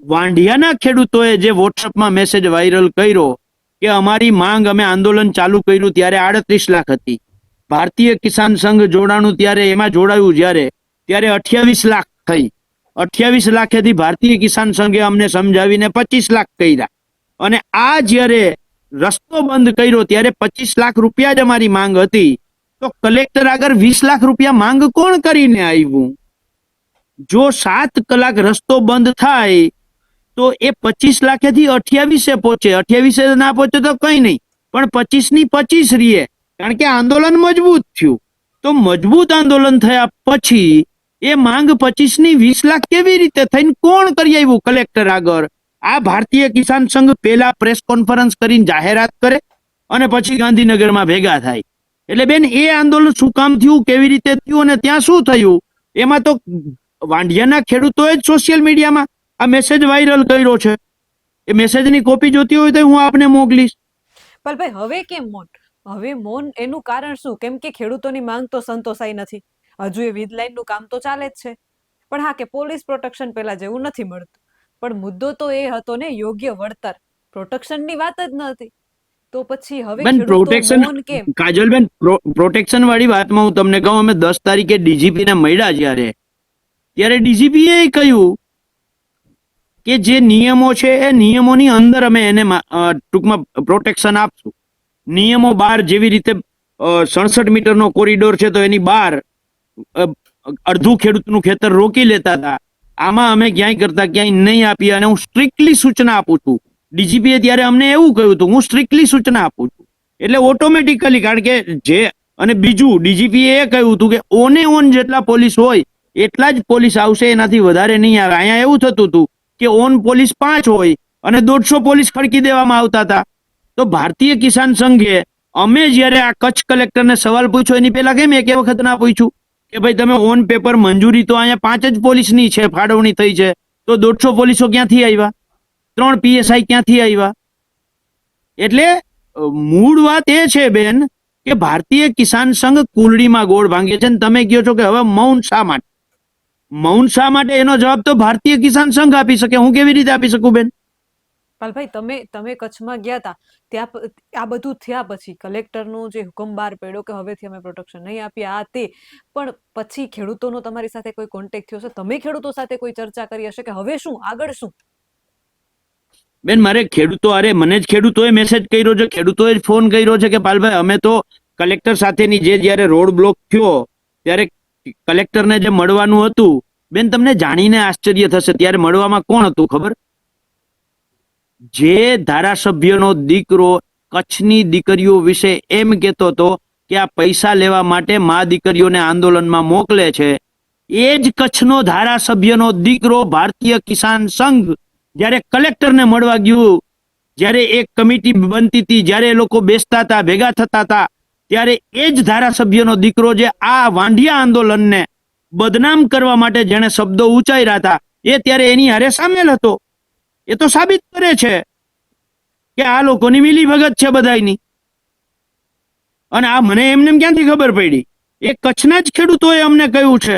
વાંઢિયાના ખેડૂતોએ જે વોટ્સઅપમાં મેસેજ વાયરલ કર્યો કે અમારી માંગ, અમે આંદોલન ચાલુ કર્યું ત્યારે 38 લાખ હતી, ભારતીય કિસાન સંઘ જોડાણું ત્યારે એમાં જોડાયું ત્યારે 28 લાખ થઈ. 28 લાખેથી ભારતીય કિસાન સંઘે અમને સમજાવીને 25 લાખ કર્યા, અને આ જ્યારે રસ્તો બંધ કર્યો ત્યારે 25 લાખ રૂપિયા જ અમારી માંગ હતી. તો કલેક્ટર આગળ 20 લાખ રૂપિયા માંગ કોણ કરીને આવ્યું? જો 7 કલાક રસ્તો બંધ થાય તો એ 25 લાખેથી 28 પહોંચે. 28 ના પહોંચે તો કઈ નહીં, પણ 25 ની 25 રીએ, કારણ કે આંદોલન મજબૂત થયું. તો મજબૂત આંદોલન થયા પછી એ માંગ 25 ની 20 લાખ કેવી રીતે થઈને કોણ કરી આવ્યું કલેક્ટર આગળ? આ ભારતીય કિસાન સંઘ પેલા પ્રેસ કોન્ફરન્સ કરીને જાહેરાત કરે અને પછી ગાંધીનગરમાં ભેગા થાય. એટલે બેન, એ આંદોલન શું કામ થયું, કેવી રીતે થયું અને ત્યાં શું થયું? એમાં તો વાંઢિયાના ખેડૂતોએ જ સોશિયલ મીડિયામાં આ મેસેજ વાયરલ કર્યો છે. એ મેસેજની કોપી જોતી હોય તો હું આપને મોકલીશ. પણ ભાઈ, હવે કેમ મૌન? હવે મૌન એનું કારણ શું? કેમ કે ખેડૂતોની માંગ તો સંતોષાઈ નથી. હજુ એ વીજ લાઈનનું કામ તો ચાલે જ છે. પણ હા, કે પોલીસ પ્રોટેક્શન પેલા જેવું નથી મળતું. પણ મુદ્દો તો એ હતો ને, યોગ્ય વળતર. પ્રોટેક્શનની વાત જ ન હતી. તો પછી હવે બેન, ખેડૂતો પ્રોટેક્શન, મૌન કેમ? કાજલબેન, પ્રોટેક્શન વાળી વાતમાં હું તમને કહું, અમે 10 તારીખે ડીજીપી ને મળ્યા ત્યારે ડીજીપી એ કહ્યું કે જે નિયમો છે એ નિયમોની અંદર અમે એને ટૂંકમાં પ્રોટેક્શન આપશું. નિયમો બહાર, જેવી રીતે 67 મીટરનો કોરિડોર છે તો એની બહાર અડધું ખેડૂતનું ખેતર રોકી લેતા હતા, આમાં અમે ક્યાંય કરતા ક્યાંય નહીં આપીએ. અને હું સ્ટ્રિક્ટલી સૂચના આપું છું. ડીજીપીએ ત્યારે અમને એવું કહ્યું હતું, હું સ્ટ્રિક્ટલી સૂચના આપું છું. એટલે ઓટોમેટિકલી, કારણ કે જે, અને બીજું ડીજીપીએ એ કહ્યું હતું કે ઓન જેટલા પોલીસ હોય એટલા જ પોલીસ આવશે, એનાથી વધારે નહીં આવે. અહીંયા એવું થતું હતું કે ઓન પોલીસ 5 હોય અને 150 પોલીસ ખડકી દેવામાં આવતા હતા. તો ભારતીય કિસાન સંઘે અમે જ્યારે આ કચ્છ કલેક્ટરને સવાલ પૂછ્યો એની પહેલા કેમ એક વખત ના પૂછ્યું કે ભાઈ તમે ઓન પેપર મંજૂરી તો અહીંયા 5 જ પોલીસની છે, ફાળવણી થઈ છે, તો 150 પોલીસો ક્યાંથી આવ્યા? 3 પીએસઆઈ ક્યાંથી આવ્યા? એટલે મૂળ વાત એ છે બેન કે ભારતીય કિસાન સંઘ કુલડીમાં ગોળ ભાંગે છે. ને તમે કહો છો કે હવે મૌન શા માટે? મૌન શા માટે, એનો જવાબ તો ભારતીય કિસાન સંઘ આપી શકે. હું કેવી રીતે આપી શકું બેન? પાલભાઈ, તમે કચ્છમાં ગયા હતા, ત્યાં આ બધું થયા પછી કલેક્ટરનો જે હુકમ બહાર પડ્યો કે હવેથી અમે પ્રોટેક્શન નહીં આપીએ, આ તે, પણ પછી ખેડૂતોનો તમારી સાથે કોઈ કોન્ટેક્ટ થયો હશે? તમે ખેડૂતો સાથે કોઈ ચર્ચા કરી હશે કે હવે શું, આગળ શું? બેન, મારે મને જ ખેડૂતોએ મેસેજ કર્યો છે, ખેડૂતોએ જ ફોન કર્યો છે કે પાલભાઈ અમે તો કલેક્ટર સાથેની જ્યારે રોડ બ્લોક થયો ત્યારે કલેક્ટરને જે મળવાનું હતું, બેન તમને જાણીને આશ્ચર્ય થશે, ત્યારે મળવામાં કોણ હતું ખબર? જે ધારાસભ્યનો દીકરો કચ્છની દીકરીઓ વિશે એમ કહેતો હતો કે આ પૈસા લેવા માટે મા દીકરીઓને આંદોલનમાં મોકલે છે, એ જ કચ્છનો ધારાસભ્યનો દીકરો ભારતીય કિસાન સંઘ જ્યારે કલેક્ટરને મળવા ગયું, જ્યારે એક કમિટી બનતી હતી, જ્યારે એ લોકો બેસતા હતા, ભેગા થતા હતા, ત્યારે એ જ ધારાસભ્યનો દીકરો જે આ વાંઢિયા આંદોલનને બદનામ કરવા માટે જેણે શબ્દો ઉચ્ચાર્યા હતા, એ ત્યારે એની હારે સામેલ હતો. એ તો સાબિત કરે છે કે આ લોકોની મિલીભગત છે બધાયની. અને આ મને એમને ક્યાંથી ખબર પડી? એ કચ્છના જ ખેડૂતોએ અમને કહ્યું છે.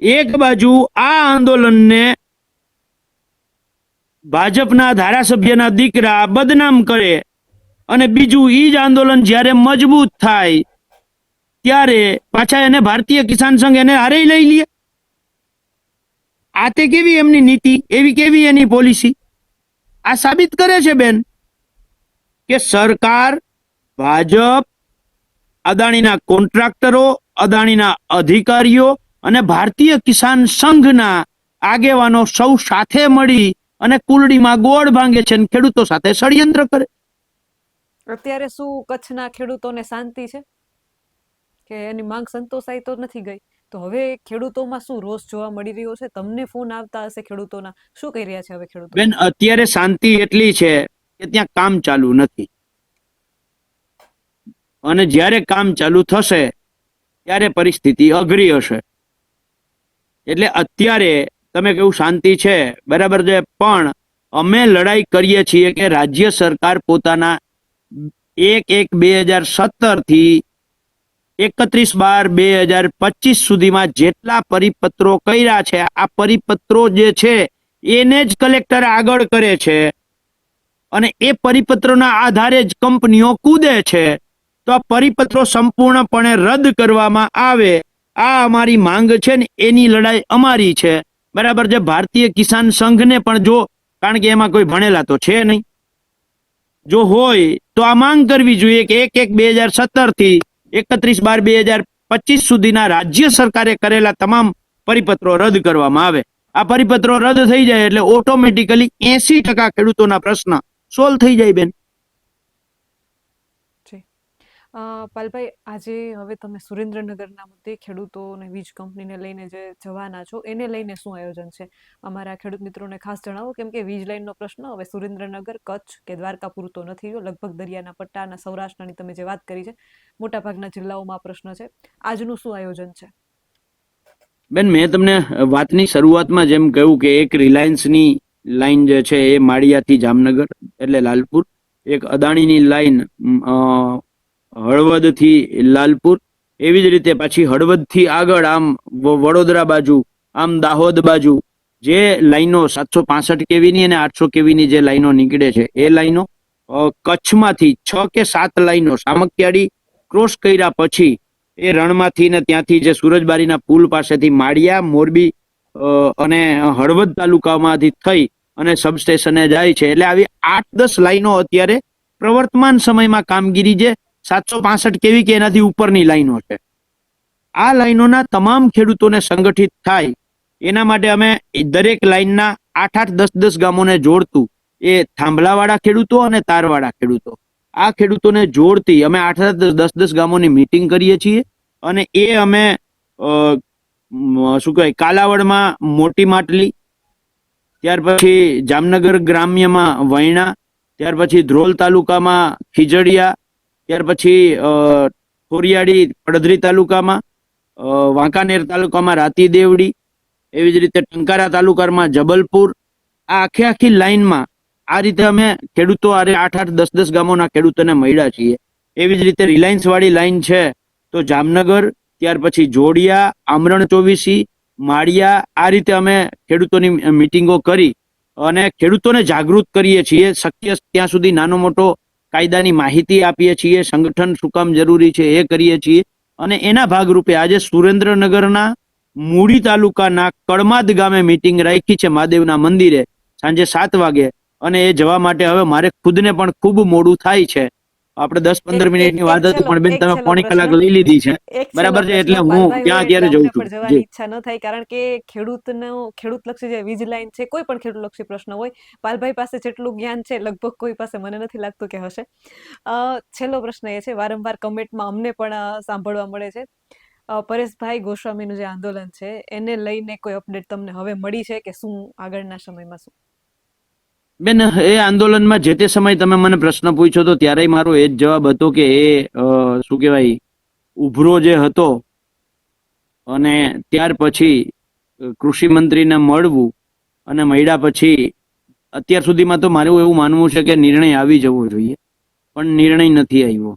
એક બાજુ આ આંદોલનને ભાજપના ધારાસભ્યના દીકરા બદનામ કરે અને બીજું ઈ જ આંદોલન જ્યારે મજબૂત થાય ત્યારે પાછા એને ભારતીય કિસાન સંઘ એને હારે લઈ લે. આ તે કેવી એમની નીતિ, એવી કેવી એની પોલિસી? આ સાબિત કરે છે બેન કે સરકાર, ભાજપ, અદાણીના કોન્ટ્રાક્ટરો, અદાણીના અધિકારીઓ અને ભારતીય કિસાન સંઘના આગેવાનો સૌ સાથે મળી અને કુલડીમાં ગોળ ભાંગે છે અને ખેડૂતો સાથે ષડયંત્ર કરે. અત્યારે શું કચ્છના ખેડૂતોને શાંતિ છે કે એની માંગ સંતોષાઈ તો નથી ગઈ? તો હવે ખેડૂતોમાં શું રોષ જોવા મળી રહ્યો છે? તમને ફોન આવતા હશે ખેડૂતોના, શું કહી રહ્યા છે હવે ખેડૂતો? બેન, અત્યારે શાંતિ એટલી છે કે ત્યાં કામ ચાલુ નથી, અને જ્યારે કામ ચાલુ થશે ત્યારે પરિસ્થિતિ અઘરી હશે. એટલે અત્યારે તમે કેવું શાંતિ છે, બરાબર છે, પણ અમે લડાઈ કરીએ છીએ કે રાજ્ય સરકાર પોતાના 1/1/2017 થી 31/12/2025 સુધીમાં જેટલા પરિપત્રો કર્યા છે, આ પરિપત્રો જે છે એને જ કલેક્ટર આગળ કરે છે અને એ પરિપત્રોના આધારે જ કંપનીઓ કૂદે છે. તો આ પરિપત્રો સંપૂર્ણપણે રદ કરવામાં આવે, આ અમારી માંગ છે ને એની લડાઈ અમારી છે. બરાબર છે. ભારતીય કિસાન સંઘને પણ જો, કારણ કે એમાં કોઈ ભણેલા તો છે નહીં, જો હોય તો આ માંગ કરવી જોઈએ કે 1/1/2017 થી 31/12/2025 સુધીના રાજ્ય સરકારે કરેલા તમામ પરિપત્રો રદ કરવામાં આવે. આ પરિપત્રો રદ થઈ જાય એટલે ઓટોમેટિકલી 80% ખેડૂતોના પ્રશ્ન સોલ્વ થઈ જાય બેન. જી. પાલભાઈ, આજે હવે તમે સુરેન્દ્રનગરના મુદ્દે ખેડૂતો અને વીજ કંપનીને લઈને જે જવાના છો એને લઈને શું આયોજન છે અમારા ખેડૂત મિત્રોને ખાસ જણાવો, કેમ કે વીજ લાઈનનો પ્રશ્ન હવે સુરેન્દ્રનગર, કચ્છ કે દ્વારકા પૂરતો નથી રહ્યો. લગભગ દરિયાના પટ્ટાના સૌરાષ્ટ્રની તમે જે વાત કરી છે, મોટાભાગના જિલ્લાઓમાં આ પ્રશ્ન છે. આજનું શું આયોજન છે? બેન, મેં તમને વાતની શરૂઆતમાં જેમ કહ્યું કે એક રિલાયન્સની લાઈન જે છે એ માળિયાથી જામનગર એટલે લાલપુર, એક અદાણીની લાઈન હળવદથી લાલપુર, એવી જ રીતે પાછી હળવદથી આગળ આમ વડોદરા બાજુ, આમ દાહોદ બાજુ જે લાઈનો 765 કેવીની અને 800 કેવીની જે લાઈનો નીકળે છે એ લાઈનો, કચ્છમાંથી 6 કે 7 લાઈનો સામખિયાળી ક્રોસ કર્યા પછી એ રણમાંથી ને ત્યાંથી જે સુરજબારીના પુલ પાસેથી માળિયા, મોરબી અને હળવદ તાલુકામાંથી થઈ અને સબસ્ટેશને જાય છે. એટલે આવી 8-10 લાઈનો અત્યારે પ્રવર્તમાન સમયમાં કામગીરી જે 765 કેવી કે એનાથી ઉપરની લાઈનો છે, આ લાઈનોના તમામ ખેડૂતોને સંગઠિત થાય એના માટે અમે દરેક લાઈનના 8-8, 10-10 ગામોને જોડતું એ થાંભલાવાળા ખેડૂતો અને તારવાળા ખેડૂતો, આ ખેડૂતોને જોડતી અમે 8-8, 10-10 ગામોની મીટિંગ કરીએ છીએ. અને એ અમે શું કહેવાય, કાલાવડમાં મોટી માટલી, ત્યાર પછી જામનગર ગ્રામ્યમાં વૈણા, ત્યાર પછી ધ્રોલ તાલુકામાં ખીજડીયા, ત્યાર પછી ખોરિયાડી પડધરી તાલુકામાં, વાંકાનેર તાલુકામાં રાતી દેવડી, એવી જ રીતે ટંકારા તાલુકામાં જબલપુર, આ આખી લાઈનમાં આ રીતે અમે ખેડૂતો 8-8, 10-10 ગામોના ખેડૂતોને મળ્યા છીએ. એવી જ રીતે રિલાયન્સ વાળી લાઈન છે તો જામનગર, ત્યાર પછી જોડિયા, આમરણ ચોવીસી, માળિયા, આ રીતે અમે ખેડૂતોની મિટિંગો કરી અને ખેડૂતોને જાગૃત કરીએ છીએ. શક્ય ત્યાં સુધી નાનો મોટો કાયદાની માહિતી આપીએ છીએ, સંગઠન શું કામ જરૂરી છે એ કરીએ છીએ. અને એના ભાગરૂપે આજે સુરેન્દ્રનગરના મૂળી તાલુકાના કળમાદ ગામે મિટિંગ રાખી છે મહાદેવના મંદિરે સાંજે 7 વાગે. અને એ જવા માટે હવે મારે ખુદને પણ ખૂબ મોડું થાય છે. આપણે 10-15 મિનિટની વાત હતી પણ બેન તમે પોણી કલાક લઈ લીધી છે, બરાબર છે, એટલે હું ત્યાં અત્યારે જઉં છું. જવાની ઈચ્છા ન થાય, કારણ કે ખેડૂતલક્ષી જે વીજ લાઈન છે, કોઈ પણ ખેડૂતલક્ષી પ્રશ્ન હોય, પાલભાઈ પાસે જેટલું જ્ઞાન છે લગભગ કોઈ પાસે મને નથી લાગતું કે હશે. છેલ્લો પ્રશ્ન એ છે, વારંવાર કમેન્ટમાં અમને પણ સાંભળવા મળે છે, પરેશભાઈ ગોસ્વામીનું જે આંદોલન છે એને લઈને કોઈ અપડેટ તમને હવે મળી છે કે શું આગળના સમયમાં શું? બેન, એ આંદોલનમાં જે તે સમય તમે મને પ્રશ્ન પૂછ્યો તો ત્યારે મારો એ જ જવાબ હતો કે એ શું કહેવાય, ઉભરો જે હતો અને ત્યાર પછી કૃષિ મંત્રીને મળવું અને મળ્યા પછી અત્યાર સુધીમાં તો મારું એવું માનવું છે કે નિર્ણય આવી જવો જોઈએ, પણ નિર્ણય નથી આવ્યો.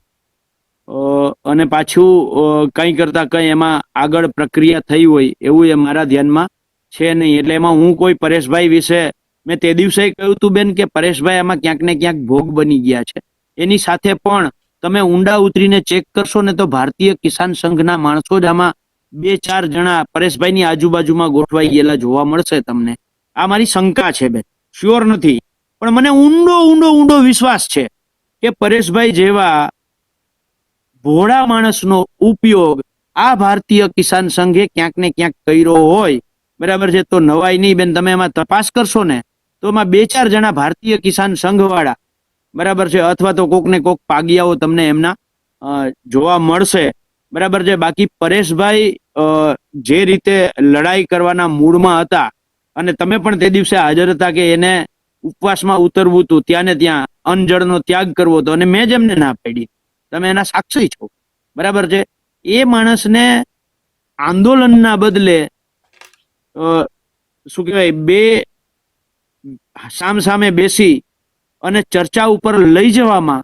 અને પાછું કંઈ કરતા કંઈ એમાં આગળ પ્રક્રિયા થઈ હોય એવું એ મારા ધ્યાનમાં છે નહીં. એટલે એમાં હું કોઈ પરેશભાઈ વિશે, મેં તે દિવસે કહ્યું હતું બેન કે પરેશભાઈ આમાં ક્યાંક ને ક્યાંક ભોગ બની ગયા છે. એની સાથે પણ તમે ઊંડા ઉતરીને ચેક કરશો ને તો ભારતીય કિસાન સંઘના માણસો જ આમાં 2-4 જણા પરેશભાઈની આજુબાજુમાં ગોઠવાઈ ગયેલા જોવા મળશે તમને. આ મારી શંકા છે બેન, શ્યોર નથી, પણ મને ઊંડો વિશ્વાસ છે કે પરેશભાઈ જેવા ભોળા માણસનો ઉપયોગ આ ભારતીય કિસાન સંઘે ક્યાંક ને ક્યાંક કર્યો હોય, બરાબર છે. તો નવાઈ નહીં બેન, તમે એમાં તપાસ કરશો ને તો એમાં 2-4 જણા ભારતીય કિસાન સંઘ વાળા, બરાબર છે, અથવા તો કોક ને કોક પાગિયાઓ તમને એમના જોવા મળશે, બરાબર છે. બાકી પરેશભાઈ જે રીતે લડાઈ કરવાના મૂડમાં હતા અને તમે પણ તે દિવસે હાજર હતા કે એને ઉપવાસમાં ઉતરવું હતું, ત્યાં ને ત્યાં અન્નજળનો ત્યાગ કરવો હતો અને મેં જ એમને ના પાડી, તમે એના સાક્ષી છો, બરાબર છે. એ માણસને આંદોલનના બદલે શું કહેવાય, બે સામસામે બેસી અને ચર્ચા ઉપર લઈ જવામાં,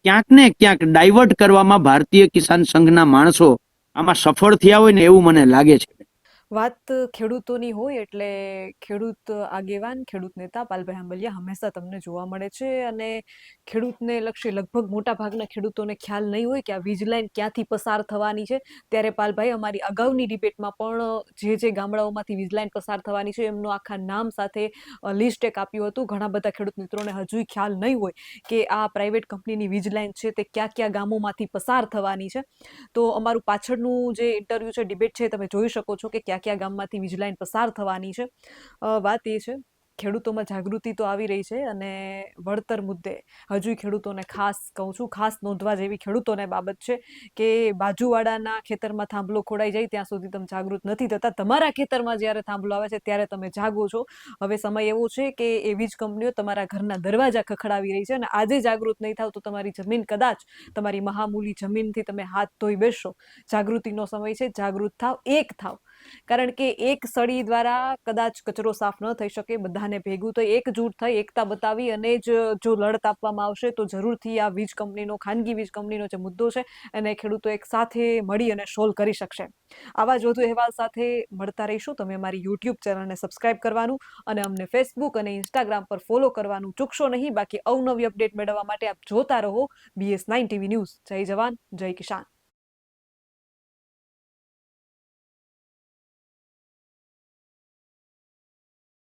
ક્યાંક ને ક્યાંક ડાયવર્ટ કરવામાં ભારતીય કિસાન સંઘના માણસો આમાં સફળ થયા હોય ને એવું મને લાગે છે. વાત ખેડૂતોની હોય એટલે ખેડૂત આગેવાન, ખેડૂત નેતા પાલભાઈ આંબલિયા હંમેશા તમને જોવા મળે છે અને ખેડૂતને લક્ષી લગભગ મોટા ભાગના ખેડૂતોને ખ્યાલ નહીં હોય કે આ વીજ લાઈન ક્યાંથી પસાર થવાની છે. ત્યારે પાલભાઈ અમારી અગાઉની ડિબેટમાં પણ જે ગામડાઓમાંથી વીજ લાઈન પસાર થવાની છે એમનું આખા નામ સાથે લિસ્ટ એક આપ્યું હતું. ઘણા બધા ખેડૂત મિત્રોને હજુય ખ્યાલ નહીં હોય કે આ પ્રાઇવેટ કંપનીની વીજ લાઈન છે તે કયા કયા ગામોમાંથી પસાર થવાની છે. તો અમારું પાછળનું જે ઇન્ટરવ્યુ છે, ડિબેટ છે, તમે જોઈ શકો છો કે કયા કયા ગામમાંથી વીજ લાઈન પસાર થવાની છે. વાત એ છે ખેડૂતોમાં જાગૃતિ તો આવી રહી છે અને વળતર મુદ્દે હજુ ખેડૂતોને ખાસ કહું છું, ખાસ નોંધવા જેવી ખેડૂતોને બાબત છે કે બાજુવાળાના ખેતરમાં થાંભલો ખોડાઈ જાય ત્યાં સુધી તમે જાગૃત નથી થતા. તમારા ખેતરમાં જ્યારે થાંભલો આવે છે ત્યારે તમે જાગો છો. હવે સમય એવો છે કે એવી જ કંપનીઓ તમારા ઘરના દરવાજા ખખડાવી રહી છે અને આજે જાગૃત નહીં થાવ તો તમારી જમીન કદાચ તમારી મહામૂલી જમીનથી તમે હાથ ધોઈ બેસશો. જાગૃતિનો સમય છે, જાગૃત થાવ, એક થાવ. કારણ કે એક સળી દ્વારા કદાચ કચરો સાફ ન થઈ શકે. બધાને ભેગું થઈ એકજૂટ થઈ એકતા બતાવી અને જ જો લડત આપવામાં આવશે તો જરૂરથી આ વીજ કંપનીનો, ખાનગી વીજ કંપનીનો જે મુદ્દો છે એને ખેડૂતો એક સાથે મળી અને સોલ્વ કરી શકશે. આવા જ વધુ અહેવાલ સાથે મળતા રહીશું. તમે અમારી યુટ્યુબ ચેનલને સબસ્ક્રાઇબ કરવાનું અને અમને ફેસબુક અને ઇન્સ્ટાગ્રામ પર ફોલો કરવાનું ચૂકશો નહીં. બાકી અવનવી અપડેટ મેળવવા માટે આપ જોતા રહો BS9 TV ન્યૂઝ. જય જવાન, જય કિસાન.